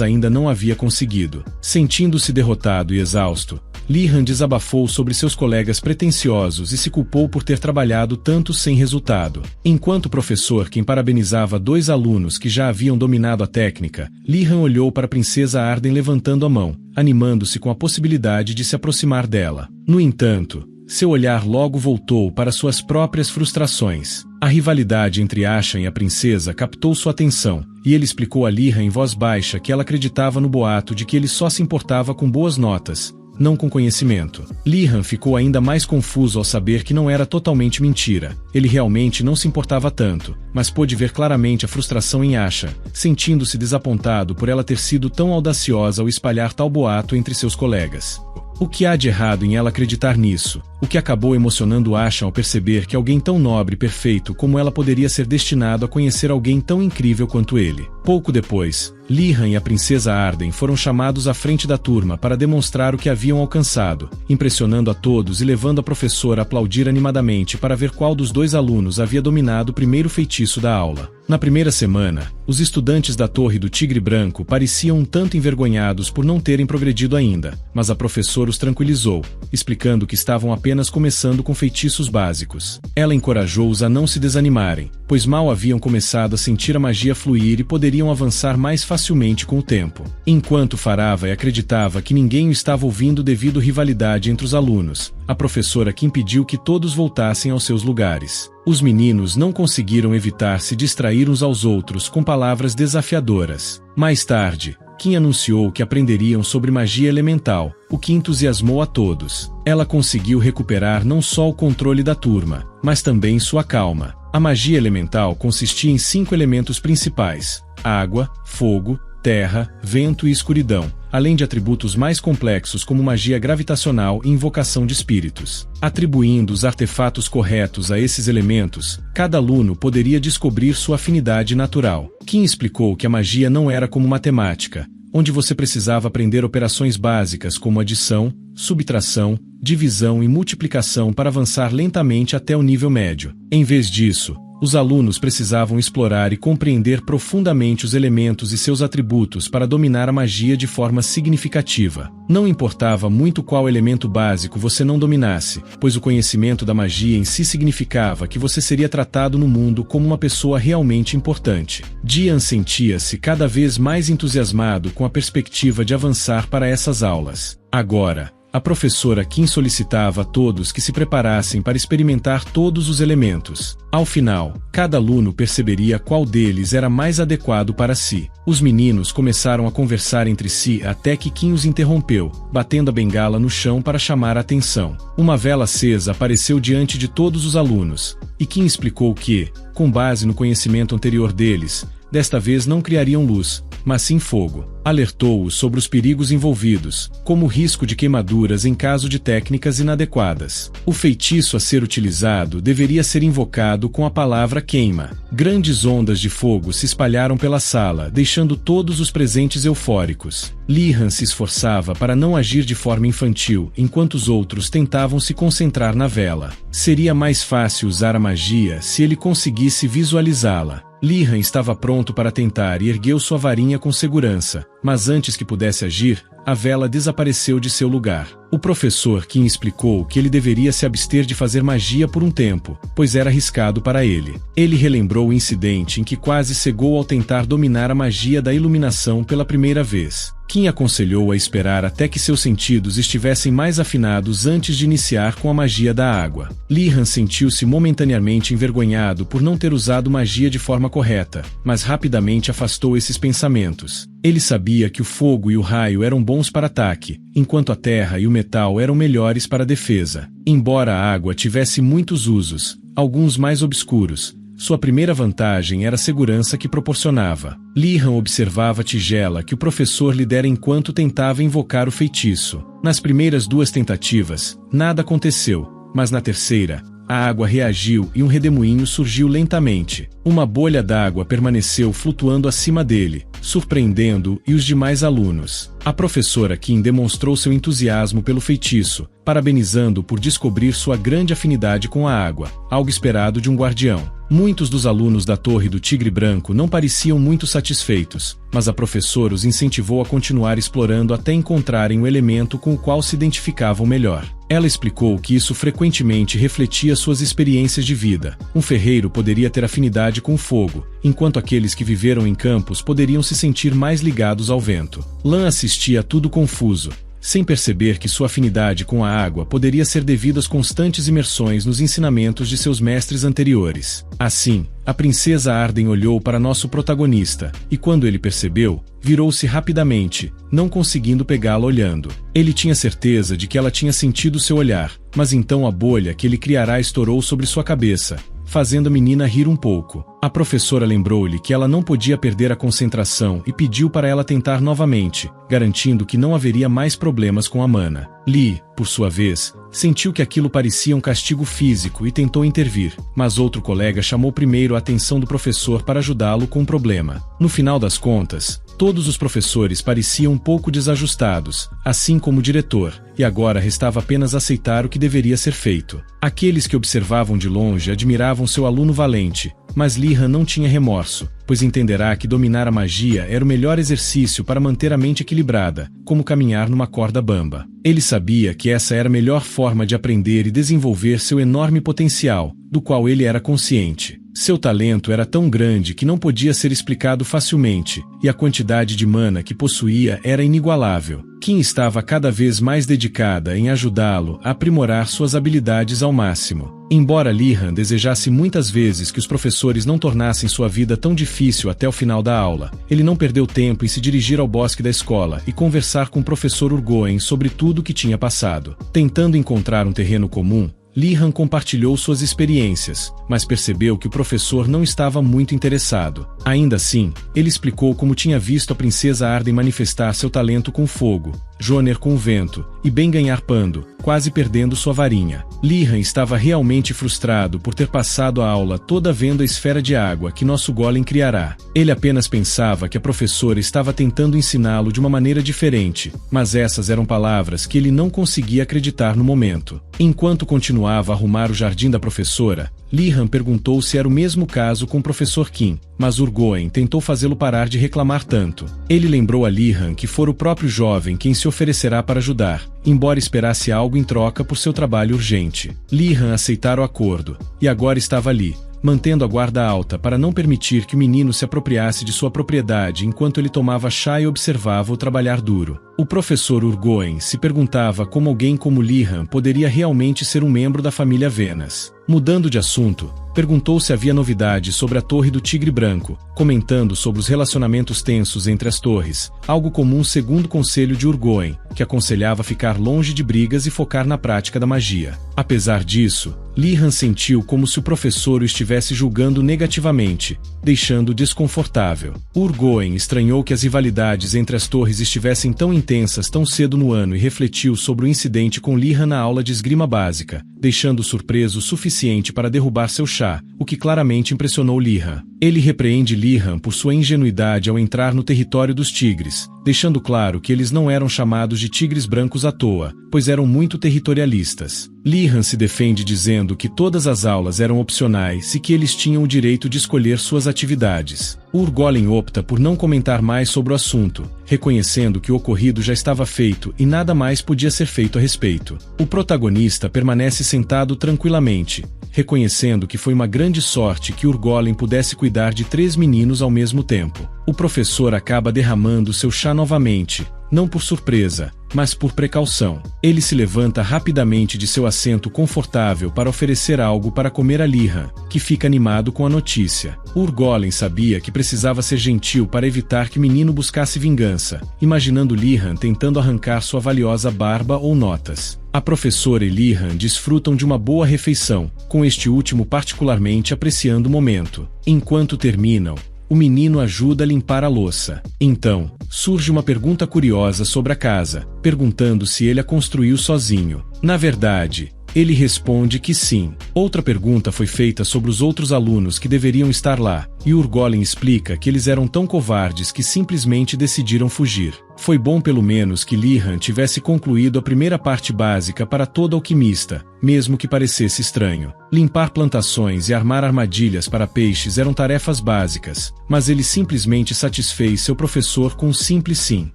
ainda não havia conseguido. Sentindo-se derrotado e exausto, Lihan desabafou sobre seus colegas pretensiosos e se culpou por ter trabalhado tanto sem resultado. Enquanto o professor Kim parabenizava 2 alunos que já haviam dominado a técnica, Lihan olhou para a princesa Arden levantando a mão, animando-se com a possibilidade de se aproximar dela. No entanto, seu olhar logo voltou para suas próprias frustrações. A rivalidade entre Ashan e a princesa captou sua atenção, e ele explicou a Lihan em voz baixa que ela acreditava no boato de que ele só se importava com boas notas, não com conhecimento. Lihan ficou ainda mais confuso ao saber que não era totalmente mentira. Ele realmente não se importava tanto, mas pôde ver claramente a frustração em Asha, sentindo-se desapontado por ela ter sido tão audaciosa ao espalhar tal boato entre seus colegas. O que há de errado em ela acreditar nisso? O que acabou emocionando Asha ao perceber que alguém tão nobre e perfeito como ela poderia ser destinado a conhecer alguém tão incrível quanto ele. Pouco depois, Lihan e a princesa Arden foram chamados à frente da turma para demonstrar o que haviam alcançado, impressionando a todos e levando a professora a aplaudir animadamente para ver qual dos 2 alunos havia dominado o primeiro feitiço da aula. Na primeira semana, os estudantes da Torre do Tigre Branco pareciam um tanto envergonhados por não terem progredido ainda, mas a professora os tranquilizou, explicando que estavam apenas começando com feitiços básicos. Ela encorajou-os a não se desanimarem, pois mal haviam começado a sentir a magia fluir e poderiam avançar mais facilmente com o tempo. Enquanto Faravai acreditava que ninguém o estava ouvindo devido à rivalidade entre os alunos, a professora Kim pediu que todos voltassem aos seus lugares. Os meninos não conseguiram evitar se distrair uns aos outros com palavras desafiadoras. Mais tarde, Kim anunciou que aprenderiam sobre magia elemental, o que entusiasmou a todos. Ela conseguiu recuperar não só o controle da turma, mas também sua calma. A magia elemental consistia em 5 elementos principais: água, fogo, terra, vento e escuridão, além de atributos mais complexos como magia gravitacional e invocação de espíritos. Atribuindo os artefatos corretos a esses elementos, cada aluno poderia descobrir sua afinidade natural. Kim explicou que a magia não era como matemática, onde você precisava aprender operações básicas como adição, subtração, divisão e multiplicação para avançar lentamente até o nível médio. Em vez disso, os alunos precisavam explorar e compreender profundamente os elementos e seus atributos para dominar a magia de forma significativa. Não importava muito qual elemento básico você não dominasse, pois o conhecimento da magia em si significava que você seria tratado no mundo como uma pessoa realmente importante. Jian sentia-se cada vez mais entusiasmado com a perspectiva de avançar para essas aulas. Agora, a professora Kim solicitava a todos que se preparassem para experimentar todos os elementos. Ao final, cada aluno perceberia qual deles era mais adequado para si. Os meninos começaram a conversar entre si até que Kim os interrompeu, batendo a bengala no chão para chamar a atenção. Uma vela acesa apareceu diante de todos os alunos, e Kim explicou que, com base no conhecimento anterior deles, desta vez não criariam luz, mas sim fogo. Alertou-os sobre os perigos envolvidos, como o risco de queimaduras em caso de técnicas inadequadas. O feitiço a ser utilizado deveria ser invocado com a palavra queima. Grandes ondas de fogo se espalharam pela sala, deixando todos os presentes eufóricos. Lihan se esforçava para não agir de forma infantil, enquanto os outros tentavam se concentrar na vela. Seria mais fácil usar a magia se ele conseguisse visualizá-la. Lihan estava pronto para tentar e ergueu sua varinha com segurança, mas antes que pudesse agir, a vela desapareceu de seu lugar. O professor Kim explicou que ele deveria se abster de fazer magia por um tempo, pois era arriscado para ele. Ele relembrou o incidente em que quase cegou ao tentar dominar a magia da iluminação pela primeira vez. Kim aconselhou a esperar até que seus sentidos estivessem mais afinados antes de iniciar com a magia da água. Li-han sentiu-se momentaneamente envergonhado por não ter usado magia de forma correta, mas rapidamente afastou esses pensamentos. Ele sabia que o fogo e o raio eram bons para ataque, enquanto a terra e o metal eram melhores para defesa. Embora a água tivesse muitos usos, alguns mais obscuros, sua primeira vantagem era a segurança que proporcionava. Li-han observava a tigela que o professor lhe dera enquanto tentava invocar o feitiço. Nas primeiras 2 tentativas, nada aconteceu, mas na terceira, a água reagiu e um redemoinho surgiu lentamente. Uma bolha d'água permaneceu flutuando acima dele, surpreendendo-o e os demais alunos. A professora Kim demonstrou seu entusiasmo pelo feitiço, parabenizando-o por descobrir sua grande afinidade com a água, algo esperado de um guardião. Muitos dos alunos da Torre do Tigre Branco não pareciam muito satisfeitos, mas a professora os incentivou a continuar explorando até encontrarem o elemento com o qual se identificavam melhor. Ela explicou que isso frequentemente refletia suas experiências de vida. Um ferreiro poderia ter afinidade com o fogo, enquanto aqueles que viveram em campos poderiam se sentir mais ligados ao vento. Lan assistia a tudo confuso, sem perceber que sua afinidade com a água poderia ser devido às constantes imersões nos ensinamentos de seus mestres anteriores. Assim, a princesa Arden olhou para nosso protagonista, e quando ele percebeu, virou-se rapidamente, não conseguindo pegá-la olhando. Ele tinha certeza de que ela tinha sentido seu olhar, mas então a bolha que ele criará estourou sobre sua cabeça, fazendo a menina rir um pouco. A professora lembrou-lhe que ela não podia perder a concentração e pediu para ela tentar novamente, garantindo que não haveria mais problemas com a mana. Lee, por sua vez, sentiu que aquilo parecia um castigo físico e tentou intervir, mas outro colega chamou primeiro a atenção do professor para ajudá-lo com o problema. No final das contas, todos os professores pareciam um pouco desajustados, assim como o diretor, e agora restava apenas aceitar o que deveria ser feito. Aqueles que observavam de longe admiravam seu aluno valente, mas Li-han não tinha remorso, pois entenderá que dominar a magia era o melhor exercício para manter a mente equilibrada, como caminhar numa corda bamba. Ele sabia que essa era a melhor forma de aprender e desenvolver seu enorme potencial, do qual ele era consciente. Seu talento era tão grande que não podia ser explicado facilmente, e a quantidade de mana que possuía era inigualável. Kim estava cada vez mais dedicada em ajudá-lo a aprimorar suas habilidades ao máximo. Embora Li-han desejasse muitas vezes que os professores não tornassem sua vida tão difícil até o final da aula, ele não perdeu tempo em se dirigir ao bosque da escola e conversar com o professor Urgoen sobre tudo o que tinha passado. Tentando encontrar um terreno comum, Li-han compartilhou suas experiências, mas percebeu que o professor não estava muito interessado. Ainda assim, ele explicou como tinha visto a princesa Arden manifestar seu talento com fogo, Joner com o vento, e bem ganhar Pando, quase perdendo sua varinha. Li-han estava realmente frustrado por ter passado a aula toda vendo a esfera de água que nosso golem criará. Ele apenas pensava que a professora estava tentando ensiná-lo de uma maneira diferente, mas essas eram palavras que ele não conseguia acreditar no momento. Enquanto continuava a arrumar o jardim da professora, Li-han perguntou se era o mesmo caso com o professor Kim, mas Urgoen tentou fazê-lo parar de reclamar tanto. Ele lembrou a Li-han que fora o próprio jovem quem se oferecerá para ajudar, embora esperasse algo em troca por seu trabalho urgente. Li-han aceitara o acordo, e agora estava ali, mantendo a guarda alta para não permitir que o menino se apropriasse de sua propriedade enquanto ele tomava chá e observava o trabalhar duro. O professor Urgoen se perguntava como alguém como Li-han poderia realmente ser um membro da família Venas. Mudando de assunto, perguntou se havia novidades sobre a Torre do Tigre Branco, comentando sobre os relacionamentos tensos entre as torres, algo comum segundo o conselho de Urgoen, que aconselhava ficar longe de brigas e focar na prática da magia. Apesar disso, Li-han sentiu como se o professor o estivesse julgando negativamente, deixando-o desconfortável. Urgoen estranhou que as rivalidades entre as torres estivessem tão intensas tão cedo no ano e refletiu sobre o incidente com Li-han na aula de esgrima básica, deixando-o surpreso o suficiente para derrubar seu chá, o que claramente impressionou Li-han. Ele repreende Li-han por sua ingenuidade ao entrar no território dos tigres, deixando claro que eles não eram chamados de tigres brancos à toa, pois eram muito territorialistas. Lihan se defende dizendo que todas as aulas eram opcionais e que eles tinham o direito de escolher suas atividades. Urgolem opta por não comentar mais sobre o assunto, reconhecendo que o ocorrido já estava feito e nada mais podia ser feito a respeito. O protagonista permanece sentado tranquilamente, reconhecendo que foi uma grande sorte que Urgolem pudesse cuidar de 3 meninos ao mesmo tempo. O professor acaba derramando seu chá novamente, não por surpresa, mas por precaução. Ele se levanta rapidamente de seu assento confortável para oferecer algo para comer a Lihan, que fica animado com a notícia. Urgolem sabia que precisava ser gentil para evitar que o menino buscasse vingança, imaginando Lihan tentando arrancar sua valiosa barba ou notas. A professora e Lihan desfrutam de uma boa refeição, com este último particularmente apreciando o momento. Enquanto terminam, o menino ajuda a limpar a louça. Então, surge uma pergunta curiosa sobre a casa, perguntando se ele a construiu sozinho. Na verdade, ele responde que sim. Outra pergunta foi feita sobre os outros alunos que deveriam estar lá, e Urgolem explica que eles eram tão covardes que simplesmente decidiram fugir. Foi bom pelo menos que Lihan tivesse concluído a primeira parte básica para todo alquimista, mesmo que parecesse estranho. Limpar plantações e armar armadilhas para peixes eram tarefas básicas, mas ele simplesmente satisfez seu professor com um simples sim.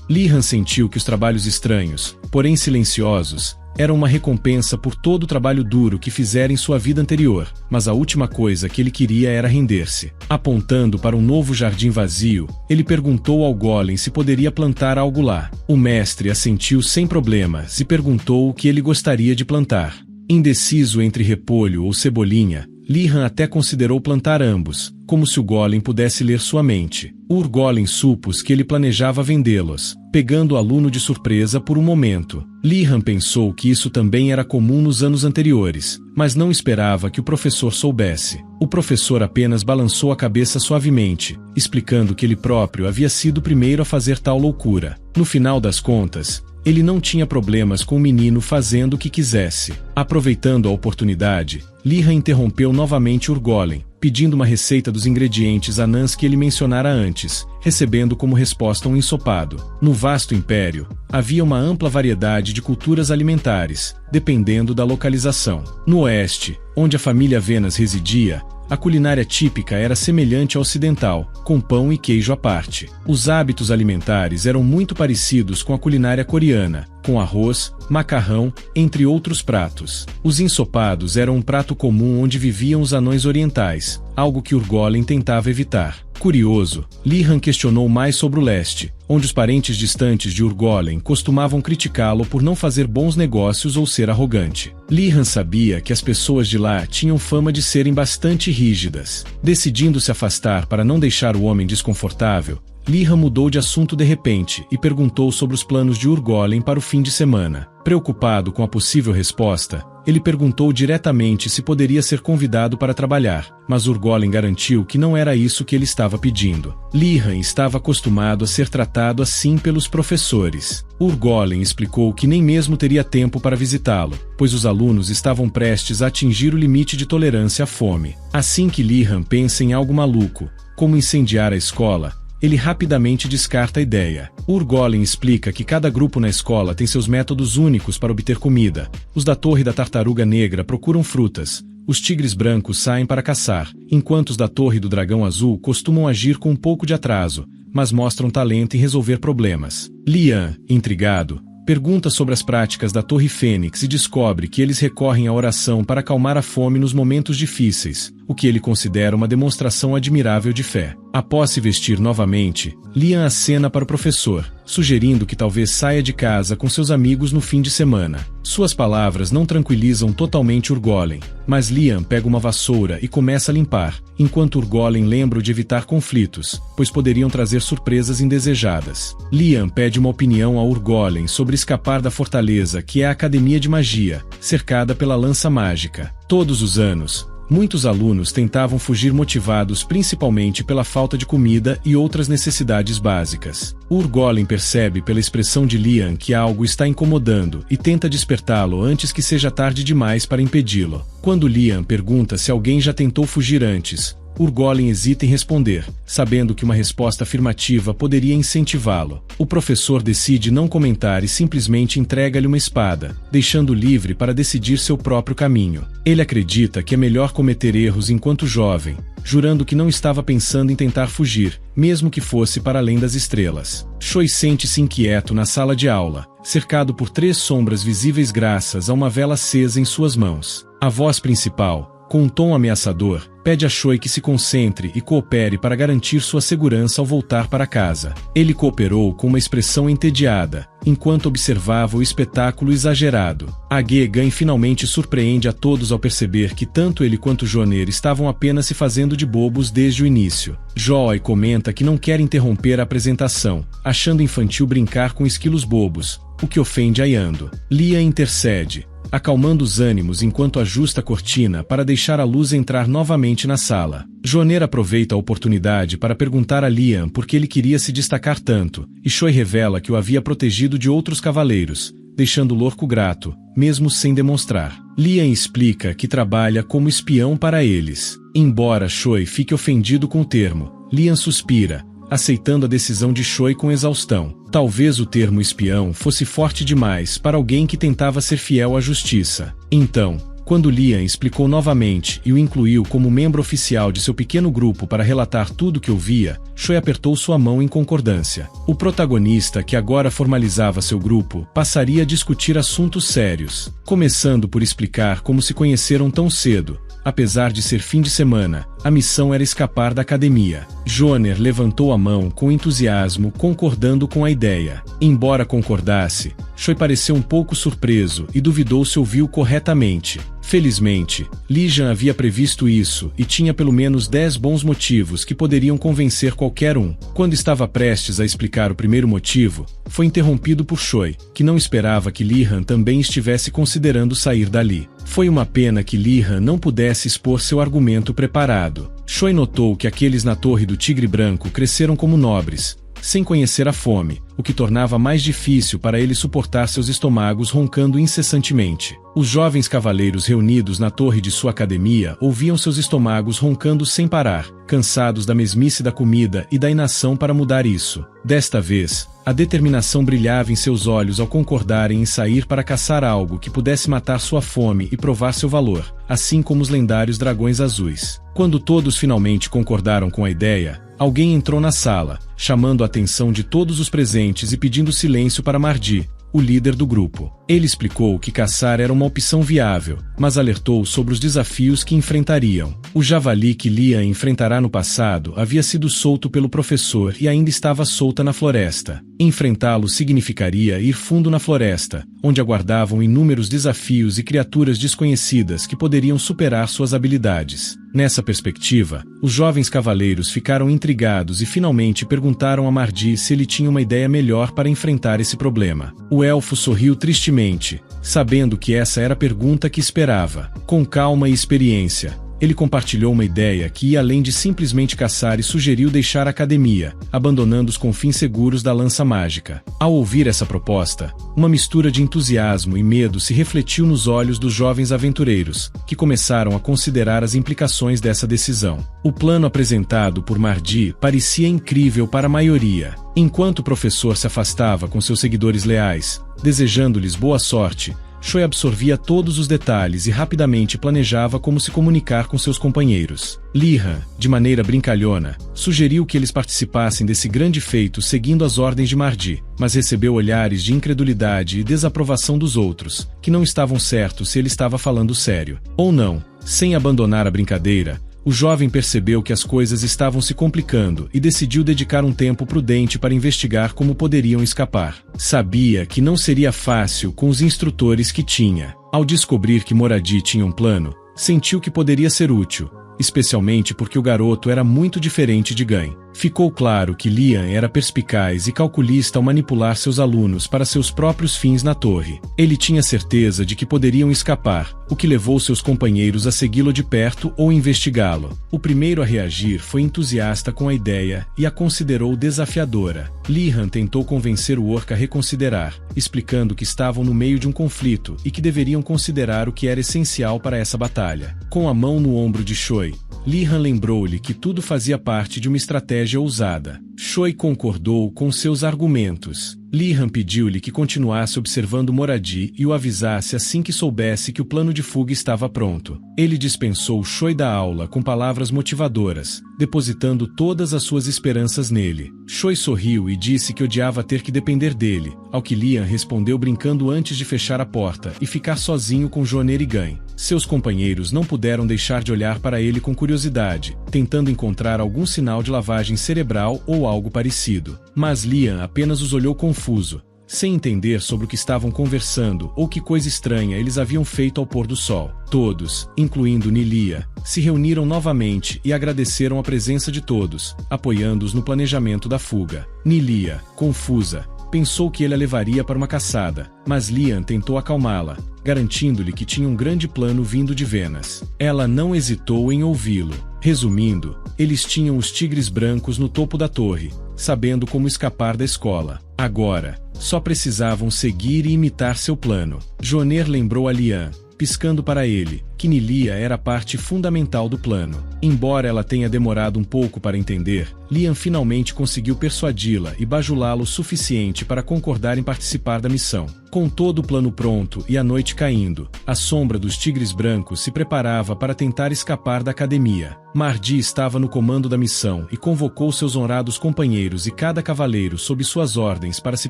Lihan sentiu que os trabalhos estranhos, porém silenciosos, era uma recompensa por todo o trabalho duro que fizera em sua vida anterior, mas a última coisa que ele queria era render-se. Apontando para um novo jardim vazio, ele perguntou ao Golem se poderia plantar algo lá. O mestre assentiu sem problemas e perguntou o que ele gostaria de plantar. Indeciso entre repolho ou cebolinha, Lihan até considerou plantar ambos, como se o Golem pudesse ler sua mente. Urgolem supôs que ele planejava vendê-los, pegando o aluno de surpresa por um momento. Lihan pensou que isso também era comum nos anos anteriores, mas não esperava que o professor soubesse. O professor apenas balançou a cabeça suavemente, explicando que ele próprio havia sido o primeiro a fazer tal loucura. No final das contas, ele não tinha problemas com o menino fazendo o que quisesse. Aproveitando a oportunidade, Lihan interrompeu novamente Urgolem, pedindo uma receita dos ingredientes anãs que ele mencionara antes, recebendo como resposta um ensopado. No vasto império, havia uma ampla variedade de culturas alimentares, dependendo da localização. No oeste, onde a família Venas residia, a culinária típica era semelhante à ocidental, com pão e queijo à parte. Os hábitos alimentares eram muito parecidos com a culinária coreana, com arroz, macarrão, entre outros pratos. Os ensopados eram um prato comum onde viviam os anões orientais, algo que Urgolem tentava evitar. Curioso, Lihan questionou mais sobre o leste, onde os parentes distantes de Urgolem costumavam criticá-lo por não fazer bons negócios ou ser arrogante. Lihan sabia que as pessoas de lá tinham fama de serem bastante rígidas. Decidindo se afastar para não deixar o homem desconfortável, Lihan mudou de assunto de repente e perguntou sobre os planos de Urgolem para o fim de semana. Preocupado com a possível resposta, ele perguntou diretamente se poderia ser convidado para trabalhar, mas Urgolem garantiu que não era isso que ele estava pedindo. Lihan estava acostumado a ser tratado assim pelos professores. Urgolem explicou que nem mesmo teria tempo para visitá-lo, pois os alunos estavam prestes a atingir o limite de tolerância à fome. Assim que Lihan pensa em algo maluco, como incendiar a escola, ele rapidamente descarta a ideia. Urgolem explica que cada grupo na escola tem seus métodos únicos para obter comida. Os da Torre da Tartaruga Negra procuram frutas. Os tigres brancos saem para caçar, enquanto os da Torre do Dragão Azul costumam agir com um pouco de atraso, mas mostram talento em resolver problemas. Lihan, intrigado, pergunta sobre as práticas da Torre Fênix e descobre que eles recorrem à oração para acalmar a fome nos momentos difíceis, o que ele considera uma demonstração admirável de fé. Após se vestir novamente, Lihan acena para o professor, sugerindo que talvez saia de casa com seus amigos no fim de semana. Suas palavras não tranquilizam totalmente Urgolem, mas Lihan pega uma vassoura e começa a limpar, enquanto Urgolem lembra de evitar conflitos, pois poderiam trazer surpresas indesejadas. Lihan pede uma opinião a Urgolem sobre escapar da fortaleza que é a Academia de Magia, cercada pela lança mágica. Todos os anos, muitos alunos tentavam fugir motivados principalmente pela falta de comida e outras necessidades básicas. Urgolem percebe pela expressão de Lihan que algo está incomodando e tenta despertá-lo antes que seja tarde demais para impedi-lo. Quando Lihan pergunta se alguém já tentou fugir antes, Urgolem hesita em responder, sabendo que uma resposta afirmativa poderia incentivá-lo. O professor decide não comentar e simplesmente entrega-lhe uma espada, deixando-o livre para decidir seu próprio caminho. Ele acredita que é melhor cometer erros enquanto jovem, jurando que não estava pensando em tentar fugir, mesmo que fosse para além das estrelas. Choi sente-se inquieto na sala de aula, cercado por 3 sombras visíveis graças a uma vela acesa em suas mãos. A voz principal, com um tom ameaçador, pede a Choi que se concentre e coopere para garantir sua segurança ao voltar para casa. Ele cooperou com uma expressão entediada, enquanto observava o espetáculo exagerado. A Ge-gan finalmente surpreende a todos ao perceber que tanto ele quanto Joner estavam apenas se fazendo de bobos desde o início. Joy comenta que não quer interromper a apresentação, achando infantil brincar com esquilos bobos, o que ofende a Yando. Lia intercede, acalmando os ânimos enquanto ajusta a cortina para deixar a luz entrar novamente na sala. Joner aproveita a oportunidade para perguntar a Liam por que ele queria se destacar tanto, e Choi revela que o havia protegido de outros cavaleiros, deixando Lorco grato, mesmo sem demonstrar. Liam explica que trabalha como espião para eles. Embora Choi fique ofendido com o termo, Liam suspira, aceitando a decisão de Choi com exaustão. Talvez o termo espião fosse forte demais para alguém que tentava ser fiel à justiça. Então, quando Liam explicou novamente e o incluiu como membro oficial de seu pequeno grupo para relatar tudo o que ouvia, Choi apertou sua mão em concordância. O protagonista, que agora formalizava seu grupo, passaria a discutir assuntos sérios, começando por explicar como se conheceram tão cedo. Apesar de ser fim de semana, a missão era escapar da academia. Joner levantou a mão com entusiasmo, concordando com a ideia. Embora concordasse, Choi pareceu um pouco surpreso e duvidou se ouviu corretamente. Felizmente, Lijan havia previsto isso e tinha pelo menos 10 bons motivos que poderiam convencer qualquer um. Quando estava prestes a explicar o primeiro motivo, foi interrompido por Choi, que não esperava que Lihan também estivesse considerando sair dali. Foi uma pena que Lihan não pudesse expor seu argumento preparado. Choi notou que aqueles na Torre do Tigre Branco cresceram como nobres, sem conhecer a fome, o que tornava mais difícil para ele suportar seus estômagos roncando incessantemente. Os jovens cavaleiros reunidos na torre de sua academia ouviam seus estômagos roncando sem parar, cansados da mesmice da comida e da inação para mudar isso. Desta vez, a determinação brilhava em seus olhos ao concordarem em sair para caçar algo que pudesse matar sua fome e provar seu valor, assim como os lendários dragões azuis. Quando todos finalmente concordaram com a ideia, alguém entrou na sala, chamando a atenção de todos os presentes e pedindo silêncio para Mardi, o líder do grupo. Ele explicou que caçar era uma opção viável, mas alertou sobre os desafios que enfrentariam. O javali que Liam enfrentará no passado havia sido solto pelo professor e ainda estava solta na floresta. Enfrentá-lo significaria ir fundo na floresta, onde aguardavam inúmeros desafios e criaturas desconhecidas que poderiam superar suas habilidades. Nessa perspectiva, os jovens cavaleiros ficaram intrigados e finalmente perguntaram a Mardi se ele tinha uma ideia melhor para enfrentar esse problema. O elfo sorriu tristemente, sabendo que essa era a pergunta que esperava. Com calma e experiência, ele compartilhou uma ideia que ia além de simplesmente caçar e sugeriu deixar a academia, abandonando os confins seguros da lança mágica. Ao ouvir essa proposta, uma mistura de entusiasmo e medo se refletiu nos olhos dos jovens aventureiros, que começaram a considerar as implicações dessa decisão. O plano apresentado por Mardi parecia incrível para a maioria. Enquanto o professor se afastava com seus seguidores leais, desejando-lhes boa sorte, Choi absorvia todos os detalhes e rapidamente planejava como se comunicar com seus companheiros. Lihan, de maneira brincalhona, sugeriu que eles participassem desse grande feito seguindo as ordens de Mardi, mas recebeu olhares de incredulidade e desaprovação dos outros, que não estavam certos se ele estava falando sério ou não. Sem abandonar a brincadeira, o jovem percebeu que as coisas estavam se complicando e decidiu dedicar um tempo prudente para investigar como poderiam escapar. Sabia que não seria fácil com os instrutores que tinha. Ao descobrir que Moradi tinha um plano, sentiu que poderia ser útil, especialmente porque o garoto era muito diferente de Gan. Ficou claro que Liam era perspicaz e calculista ao manipular seus alunos para seus próprios fins na torre. Ele tinha certeza de que poderiam escapar, o que levou seus companheiros a segui-lo de perto ou investigá-lo. O primeiro a reagir foi entusiasta com a ideia e a considerou desafiadora. Liam tentou convencer o orc a reconsiderar, explicando que estavam no meio de um conflito e que deveriam considerar o que era essencial para essa batalha. Com a mão no ombro de Choi, Li-Han lembrou-lhe que tudo fazia parte de uma estratégia ousada. Choi concordou com seus argumentos. Li-Han pediu-lhe que continuasse observando Moradi e o avisasse assim que soubesse que o plano de fuga estava pronto. Ele dispensou Choi da aula com palavras motivadoras, depositando todas as suas esperanças nele. Choi sorriu e disse que odiava ter que depender dele, ao que Li-Han respondeu brincando antes de fechar a porta e ficar sozinho com Joner e Gan. Seus companheiros não puderam deixar de olhar para ele com curiosidade, tentando encontrar algum sinal de lavagem cerebral ou algo parecido. Mas Li-Han apenas os olhou confuso, sem entender sobre o que estavam conversando ou que coisa estranha eles haviam feito ao pôr do sol. Todos, incluindo Nilia, se reuniram novamente e agradeceram a presença de todos, apoiando-os no planejamento da fuga. Nilia, confusa, pensou que ele a levaria para uma caçada, mas Li-Han tentou acalmá-la, garantindo-lhe que tinha um grande plano vindo de Venas. Ela não hesitou em ouvi-lo. Resumindo, eles tinham os tigres brancos no topo da torre, sabendo como escapar da escola. Agora, só precisavam seguir e imitar seu plano. Joner lembrou a Li-Han, piscando para ele, que Nilia era parte fundamental do plano. Embora ela tenha demorado um pouco para entender, Li-Han finalmente conseguiu persuadi-la e bajulá-lo o suficiente para concordar em participar da missão. Com todo o plano pronto e a noite caindo, a sombra dos tigres brancos se preparava para tentar escapar da academia. Mardi estava no comando da missão e convocou seus honrados companheiros e cada cavaleiro sob suas ordens para se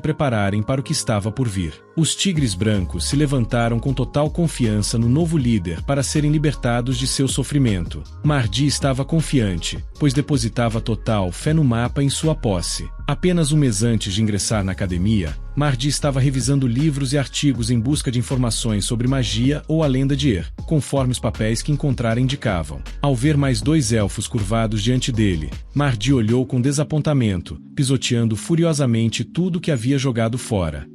prepararem para o que estava por vir. Os tigres brancos se levantaram com total confiança no novo líder para serem libertados de seu sofrimento. Mardi estava confiante, pois depositava total fé no mapa em sua posse. Apenas um mês antes de ingressar na academia, Mardi estava revisando livros e artigos em busca de informações sobre magia ou a lenda de Er, conforme os papéis que encontrara indicavam. Ao ver mais 2 elfos curvados diante dele, Mardi olhou com desapontamento, pisoteando furiosamente tudo que havia jogado fora.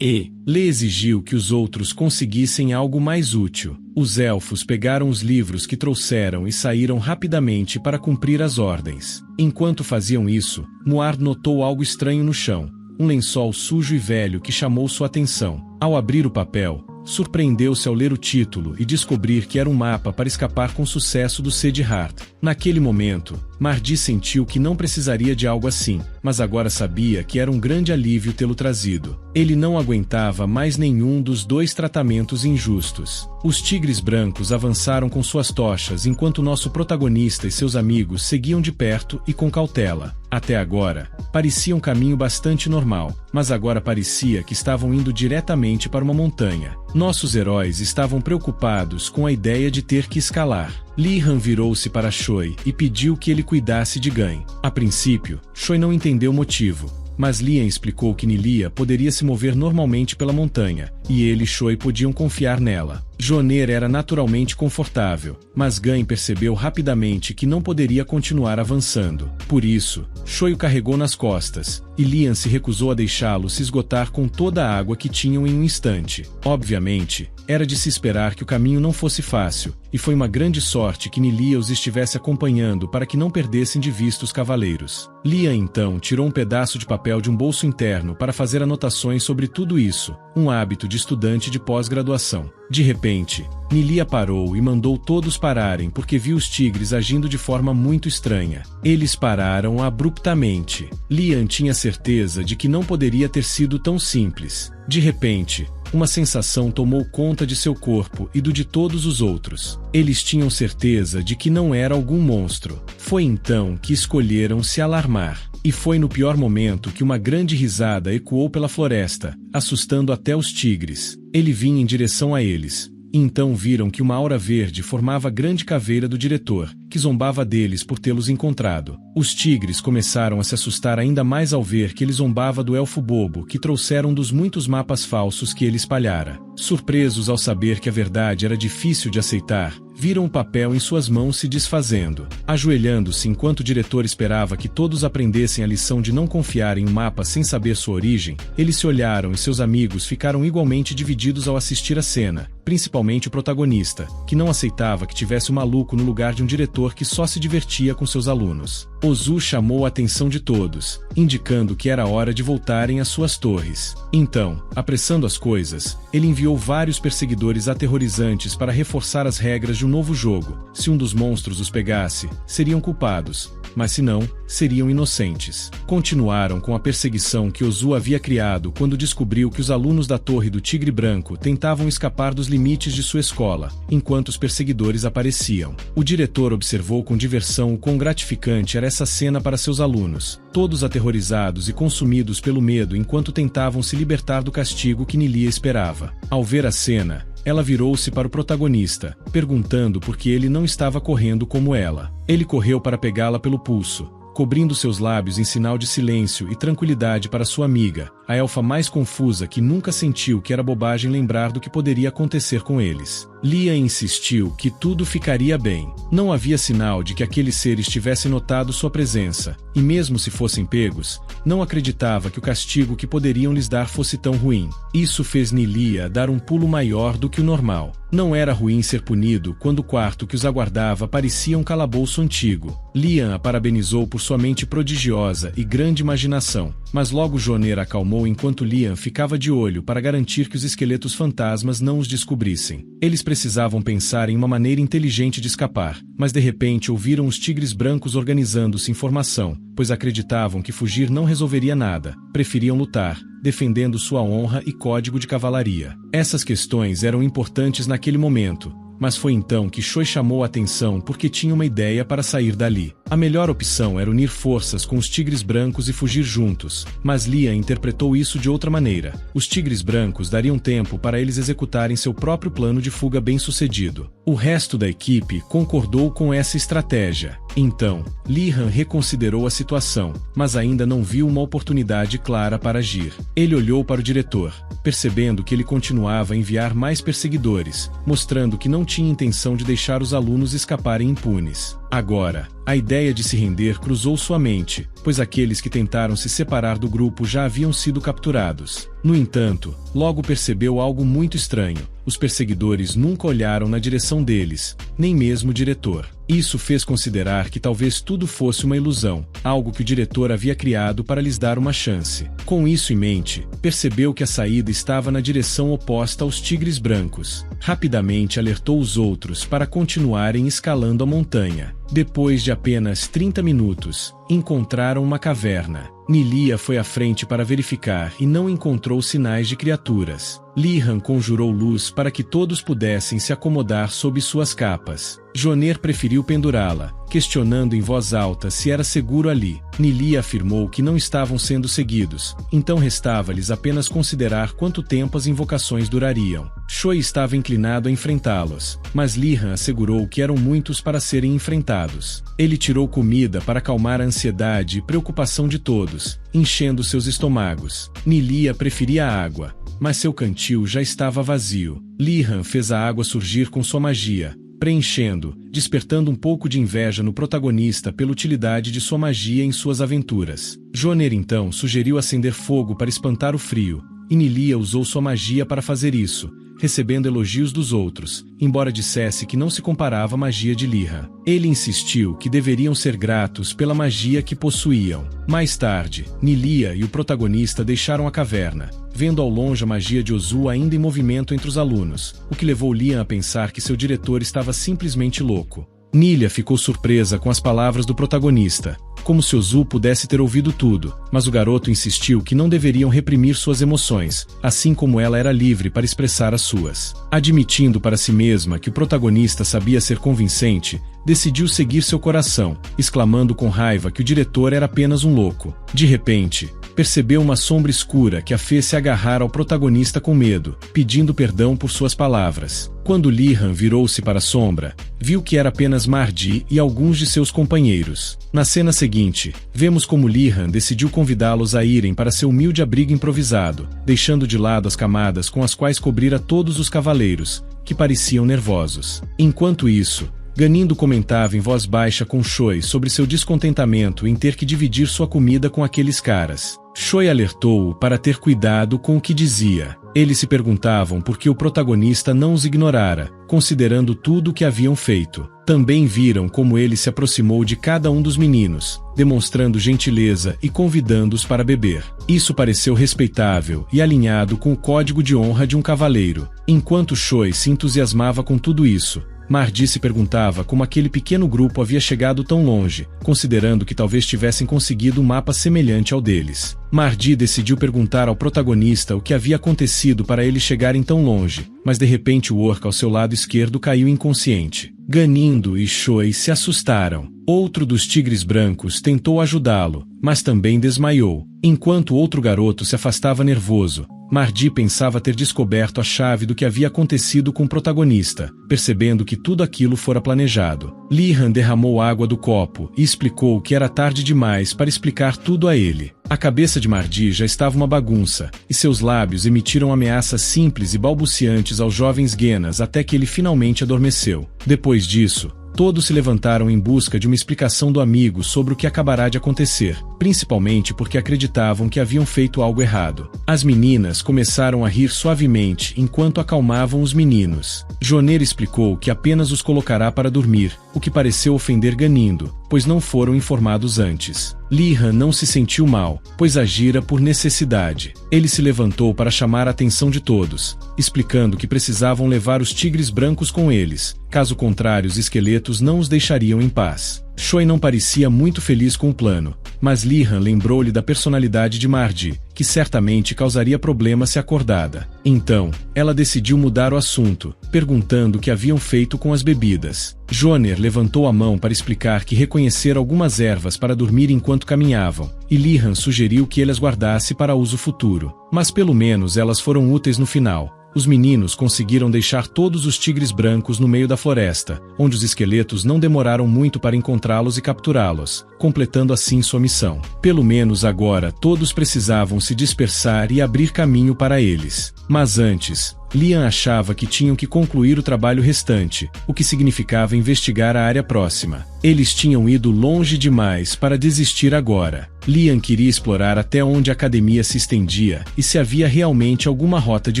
Lhe exigiu que os outros conseguissem algo mais útil. Os elfos pegaram os livros que trouxeram e saíram rapidamente para cumprir as ordens. Enquanto faziam isso, Muard notou algo estranho no chão, um lençol sujo e velho que chamou sua atenção. Ao abrir o papel, surpreendeu-se ao ler o título e descobrir que era um mapa para escapar com sucesso do Sedhart. Naquele momento, Mardi sentiu que não precisaria de algo assim, mas agora sabia que era um grande alívio tê-lo trazido. Ele não aguentava mais nenhum dos 2 tratamentos injustos. Os tigres brancos avançaram com suas tochas enquanto nosso protagonista e seus amigos seguiam de perto e com cautela. Até agora, parecia um caminho bastante normal, mas agora parecia que estavam indo diretamente para uma montanha. Nossos heróis estavam preocupados com a ideia de ter que escalar. Li-Han virou-se para Choi e pediu que ele cuidasse de Gan. A princípio, Choi não entendeu o motivo, mas Li-Han explicou que Nilia poderia se mover normalmente pela montanha, e ele e Choi podiam confiar nela. Joner era naturalmente confortável, mas Gan percebeu rapidamente que não poderia continuar avançando. Por isso, Choi o carregou nas costas, e Li-Han se recusou a deixá-lo se esgotar com toda a água que tinham em um instante. Obviamente, era de se esperar que o caminho não fosse fácil, e foi uma grande sorte que Nilia os estivesse acompanhando para que não perdessem de vista os cavaleiros. Li-Han então tirou um pedaço de papel de um bolso interno para fazer anotações sobre tudo isso, um hábito de estudante de pós-graduação. De repente, Nilia parou e mandou todos pararem porque viu os tigres agindo de forma muito estranha. Eles pararam abruptamente. Li-Han tinha certeza de que não poderia ter sido tão simples. De repente, uma sensação tomou conta de seu corpo e do de todos os outros. Eles tinham certeza de que não era algum monstro. Foi então que escolheram se alarmar. E foi no pior momento que uma grande risada ecoou pela floresta, assustando até os tigres. Ele vinha em direção a eles. Então viram que uma aura verde formava a grande caveira do diretor, que zombava deles por tê-los encontrado. Os tigres começaram a se assustar ainda mais ao ver que ele zombava do elfo bobo que trouxeram dos muitos mapas falsos que ele espalhara. Surpresos ao saber que a verdade era difícil de aceitar, viram o papel em suas mãos se desfazendo. Ajoelhando-se enquanto o diretor esperava que todos aprendessem a lição de não confiar em um mapa sem saber sua origem, eles se olharam e seus amigos ficaram igualmente divididos ao assistir a cena. principalmente o protagonista, que não aceitava que tivesse um maluco no lugar de um diretor que só se divertia com seus alunos. Ozu chamou a atenção de todos, indicando que era hora de voltarem às suas torres. Então, apressando as coisas, ele enviou vários perseguidores aterrorizantes para reforçar as regras de um novo jogo. Se um dos monstros os pegasse, seriam culpados, mas se não, seriam inocentes. Continuaram com a perseguição que Ozu havia criado quando descobriu que os alunos da Torre do Tigre Branco tentavam escapar dos limites de sua escola, enquanto os perseguidores apareciam. O diretor observou com diversão o quão gratificante era essa cena para seus alunos, todos aterrorizados e consumidos pelo medo enquanto tentavam se libertar do castigo que Nilia esperava. Ao ver a cena, ela virou-se para o protagonista, perguntando por que ele não estava correndo como ela. Ele correu para pegá-la pelo pulso, cobrindo seus lábios em sinal de silêncio e tranquilidade para sua amiga, a elfa mais confusa que nunca sentiu que era bobagem lembrar do que poderia acontecer com eles. Lia insistiu que tudo ficaria bem. Não havia sinal de que aqueles seres tivessem notado sua presença, e mesmo se fossem pegos, não acreditava que o castigo que poderiam lhes dar fosse tão ruim. Isso fez Nilia dar um pulo maior do que o normal. Não era ruim ser punido quando o quarto que os aguardava parecia um calabouço antigo. Lian a parabenizou por sua mente prodigiosa e grande imaginação, mas logo Joner acalmou enquanto Lian ficava de olho para garantir que os esqueletos fantasmas não os descobrissem. Eles precisavam pensar em uma maneira inteligente de escapar, mas de repente ouviram os tigres brancos organizando-se em formação, pois acreditavam que fugir não resolveria nada, preferiam lutar, defendendo sua honra e código de cavalaria. Essas questões eram importantes naquele momento, mas foi então que Shoi chamou a atenção porque tinha uma ideia para sair dali. A melhor opção era unir forças com os tigres brancos e fugir juntos, mas Lia interpretou isso de outra maneira. Os tigres brancos dariam tempo para eles executarem seu próprio plano de fuga bem-sucedido. O resto da equipe concordou com essa estratégia. Então, Lihan reconsiderou a situação, mas ainda não viu uma oportunidade clara para agir. Ele olhou para o diretor, percebendo que ele continuava a enviar mais perseguidores, mostrando que não tinha intenção de deixar os alunos escaparem impunes. Agora, a ideia de se render cruzou sua mente, pois aqueles que tentaram se separar do grupo já haviam sido capturados. No entanto, logo percebeu algo muito estranho. Os perseguidores nunca olharam na direção deles, nem mesmo o diretor. Isso fez considerar que talvez tudo fosse uma ilusão, algo que o diretor havia criado para lhes dar uma chance. Com isso em mente, percebeu que a saída estava na direção oposta aos tigres brancos. Rapidamente alertou os outros para continuarem escalando a montanha. Depois de apenas 30 minutos, encontraram uma caverna. Nilia foi à frente para verificar e não encontrou sinais de criaturas. Lihan conjurou luz para que todos pudessem se acomodar sob suas capas. Joner preferiu pendurá-la, questionando em voz alta se era seguro ali. Nilia afirmou que não estavam sendo seguidos, então restava-lhes apenas considerar quanto tempo as invocações durariam. Shoi estava inclinado a enfrentá-los, mas Lihan assegurou que eram muitos para serem enfrentados. Ele tirou comida para acalmar a ansiedade e preocupação de todos, enchendo seus estômagos. Nilia preferia a água, mas seu cantil já estava vazio. Lihan fez a água surgir com sua magia, preenchendo, despertando um pouco de inveja no protagonista pela utilidade de sua magia em suas aventuras. Joner então sugeriu acender fogo para espantar o frio, e Nilia usou sua magia para fazer isso, recebendo elogios dos outros, embora dissesse que não se comparava à magia de Lihan. Ele insistiu que deveriam ser gratos pela magia que possuíam. Mais tarde, Nilia e o protagonista deixaram a caverna, vendo ao longe a magia de Ozu ainda em movimento entre os alunos, o que levou Lihan a pensar que seu diretor estava simplesmente louco. Nilia ficou surpresa com as palavras do protagonista, como se Ozu pudesse ter ouvido tudo, mas o garoto insistiu que não deveriam reprimir suas emoções, assim como ela era livre para expressar as suas. Admitindo para si mesma que o protagonista sabia ser convincente, decidiu seguir seu coração, exclamando com raiva que o diretor era apenas um louco. De repente, percebeu uma sombra escura que a fez se agarrar ao protagonista com medo, pedindo perdão por suas palavras. Quando Lihan virou-se para a sombra, viu que era apenas Mardi e alguns de seus companheiros. Na cena seguinte, vemos como Lihan decidiu convidá-los a irem para seu humilde abrigo improvisado, deixando de lado as camadas com as quais cobrira todos os cavaleiros, que pareciam nervosos. Enquanto isso, Ganindo comentava em voz baixa com Shoi sobre seu descontentamento em ter que dividir sua comida com aqueles caras. Shoi alertou-o para ter cuidado com o que dizia. Eles se perguntavam por que o protagonista não os ignorara, considerando tudo o que haviam feito. Também viram como ele se aproximou de cada um dos meninos, demonstrando gentileza e convidando-os para beber. Isso pareceu respeitável e alinhado com o código de honra de um cavaleiro. Enquanto Choi se entusiasmava com tudo isso, Mardi se perguntava como aquele pequeno grupo havia chegado tão longe, considerando que talvez tivessem conseguido um mapa semelhante ao deles. Mardi decidiu perguntar ao protagonista o que havia acontecido para eles chegarem tão longe, mas de repente o orc ao seu lado esquerdo caiu inconsciente. Ganindo e Choi se assustaram. Outro dos tigres brancos tentou ajudá-lo, mas também desmaiou. Enquanto outro garoto se afastava nervoso, Mardi pensava ter descoberto a chave do que havia acontecido com o protagonista, percebendo que tudo aquilo fora planejado. Lihan derramou água do copo e explicou que era tarde demais para explicar tudo a ele. A cabeça de Mardi já estava uma bagunça, e seus lábios emitiram ameaças simples e balbuciantes aos jovens Genas até que ele finalmente adormeceu. Depois disso, todos se levantaram em busca de uma explicação do amigo sobre o que acabará de acontecer, principalmente porque acreditavam que haviam feito algo errado. As meninas começaram a rir suavemente enquanto acalmavam os meninos. Joner explicou que apenas os colocará para dormir, o que pareceu ofender Ganindo, pois não foram informados antes. Lihan não se sentiu mal, pois agira por necessidade. Ele se levantou para chamar a atenção de todos, explicando que precisavam levar os tigres brancos com eles, caso contrário os esqueletos não os deixariam em paz. Choi não parecia muito feliz com o plano, mas Lihan lembrou-lhe da personalidade de Mardi, que certamente causaria problema se acordada. Então, ela decidiu mudar o assunto, perguntando o que haviam feito com as bebidas. Joner levantou a mão para explicar que reconhecera algumas ervas para dormir enquanto caminhavam, e Lihan sugeriu que ele as guardasse para uso futuro. Mas pelo menos elas foram úteis no final. Os meninos conseguiram deixar todos os tigres brancos no meio da floresta, onde os esqueletos não demoraram muito para encontrá-los e capturá-los, completando assim sua missão. Pelo menos agora todos precisavam se dispersar e abrir caminho para eles. Mas antes, Lihan achava que tinham que concluir o trabalho restante, o que significava investigar a área próxima. Eles tinham ido longe demais para desistir agora. Lihan queria explorar até onde a academia se estendia e se havia realmente alguma rota de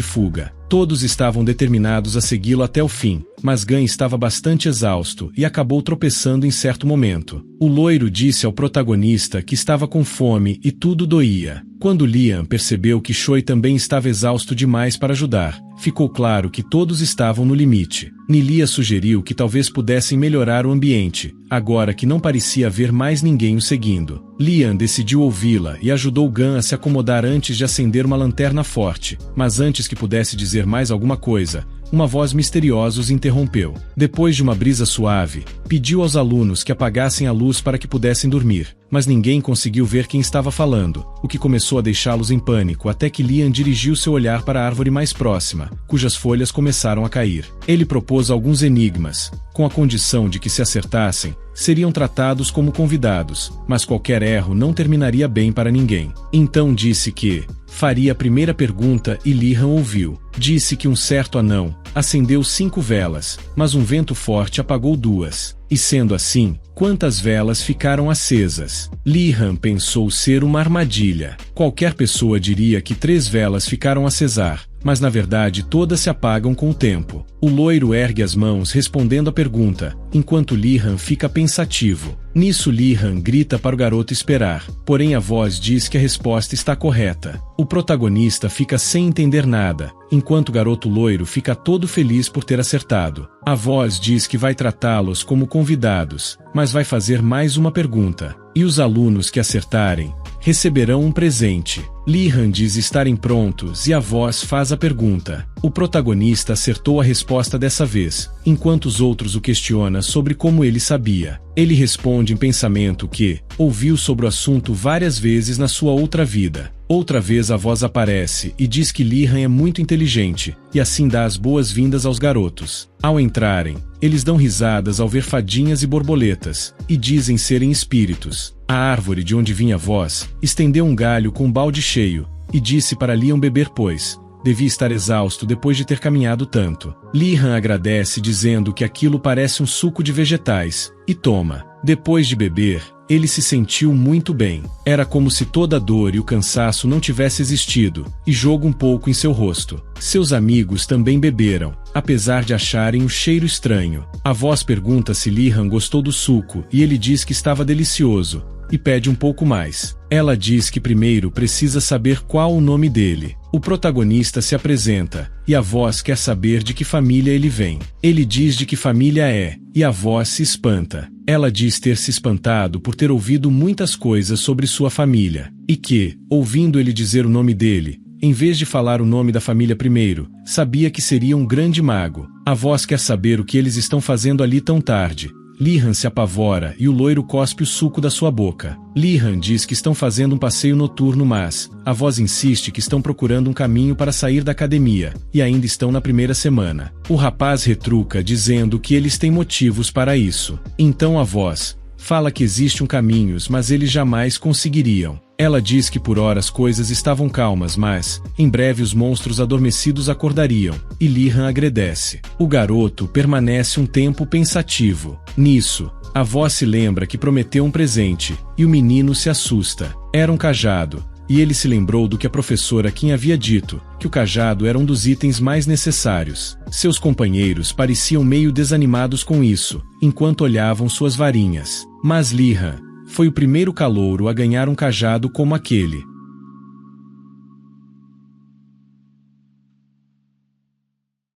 fuga. Todos estavam determinados a segui-lo até o fim, mas Gan estava bastante exausto e acabou tropeçando em certo momento. O loiro disse ao protagonista que estava com fome e tudo doía. Quando Lihan percebeu que Choi também estava exausto demais para ajudar, ficou claro que todos estavam no limite. Nilia sugeriu que talvez pudessem melhorar o ambiente, agora que não parecia haver mais ninguém o seguindo. Lihan decidiu ouvi-la e ajudou Gan a se acomodar antes de acender uma lanterna forte, mas antes que pudesse dizer mais alguma coisa, uma voz misteriosa os interrompeu. Depois de uma brisa suave, pediu aos alunos que apagassem a luz para que pudessem dormir, mas ninguém conseguiu ver quem estava falando, o que começou a deixá-los em pânico até que Lihan dirigiu seu olhar para a árvore mais próxima, cujas folhas começaram a cair. Ele propôs alguns enigmas, com a condição de que se acertassem, seriam tratados como convidados, mas qualquer erro não terminaria bem para ninguém. Então disse que faria a primeira pergunta e Lihan ouviu. Disse que um certo anão acendeu 5 velas, mas um vento forte apagou 2. E sendo assim, quantas velas ficaram acesas? Lihan pensou ser uma armadilha. Qualquer pessoa diria que 3 velas ficaram a acesar, mas na verdade todas se apagam com o tempo. O loiro ergue as mãos respondendo a pergunta, enquanto Lihan fica pensativo. Nisso Lihan grita para o garoto esperar, porém a voz diz que a resposta está correta. O protagonista fica sem entender nada, enquanto o garoto loiro fica todo feliz por ter acertado. A voz diz que vai tratá-los como convidados, mas vai fazer mais uma pergunta. E os alunos que acertarem receberão um presente. Lihan diz estarem prontos e a voz faz a pergunta. O protagonista acertou a resposta dessa vez, enquanto os outros o questionam sobre como ele sabia. Ele responde em pensamento que ouviu sobre o assunto várias vezes na sua outra vida. Outra vez a voz aparece e diz que Lihan é muito inteligente, e assim dá as boas-vindas aos garotos. Ao entrarem, eles dão risadas ao ver fadinhas e borboletas, e dizem serem espíritos. A árvore de onde vinha a voz estendeu um galho com um balde cheio, e disse para Lihan beber pois devia estar exausto depois de ter caminhado tanto. Lihan agradece dizendo que aquilo parece um suco de vegetais, e toma. Depois de beber, ele se sentiu muito bem. Era como se toda a dor e o cansaço não tivesse existido, e jogo um pouco em seu rosto. Seus amigos também beberam, apesar de acharem o cheiro estranho. A voz pergunta se Lihan gostou do suco e ele diz que estava delicioso, e pede um pouco mais. Ela diz que primeiro precisa saber qual o nome dele. O protagonista se apresenta, e a voz quer saber de que família ele vem. Ele diz de que família é, e a voz se espanta. Ela diz ter se espantado por ter ouvido muitas coisas sobre sua família, e que, ouvindo ele dizer o nome dele, em vez de falar o nome da família primeiro, sabia que seria um grande mago. A voz quer saber o que eles estão fazendo ali tão tarde. Lihan se apavora e o loiro cospe o suco da sua boca. Lihan diz que estão fazendo um passeio noturno, mas a voz insiste que estão procurando um caminho para sair da academia, e ainda estão na primeira semana. O rapaz retruca dizendo que eles têm motivos para isso. Então a voz fala que existe um caminho, mas eles jamais conseguiriam. Ela diz que por hora as coisas estavam calmas, mas, em breve os monstros adormecidos acordariam, e Lihan agradece. O garoto permanece um tempo pensativo. Nisso, a voz se lembra que prometeu um presente, e o menino se assusta. Era um cajado, e ele se lembrou do que a professora Kim havia dito, que o cajado era um dos itens mais necessários. Seus companheiros pareciam meio desanimados com isso, enquanto olhavam suas varinhas. Mas Lihan foi o primeiro calouro a ganhar um cajado como aquele.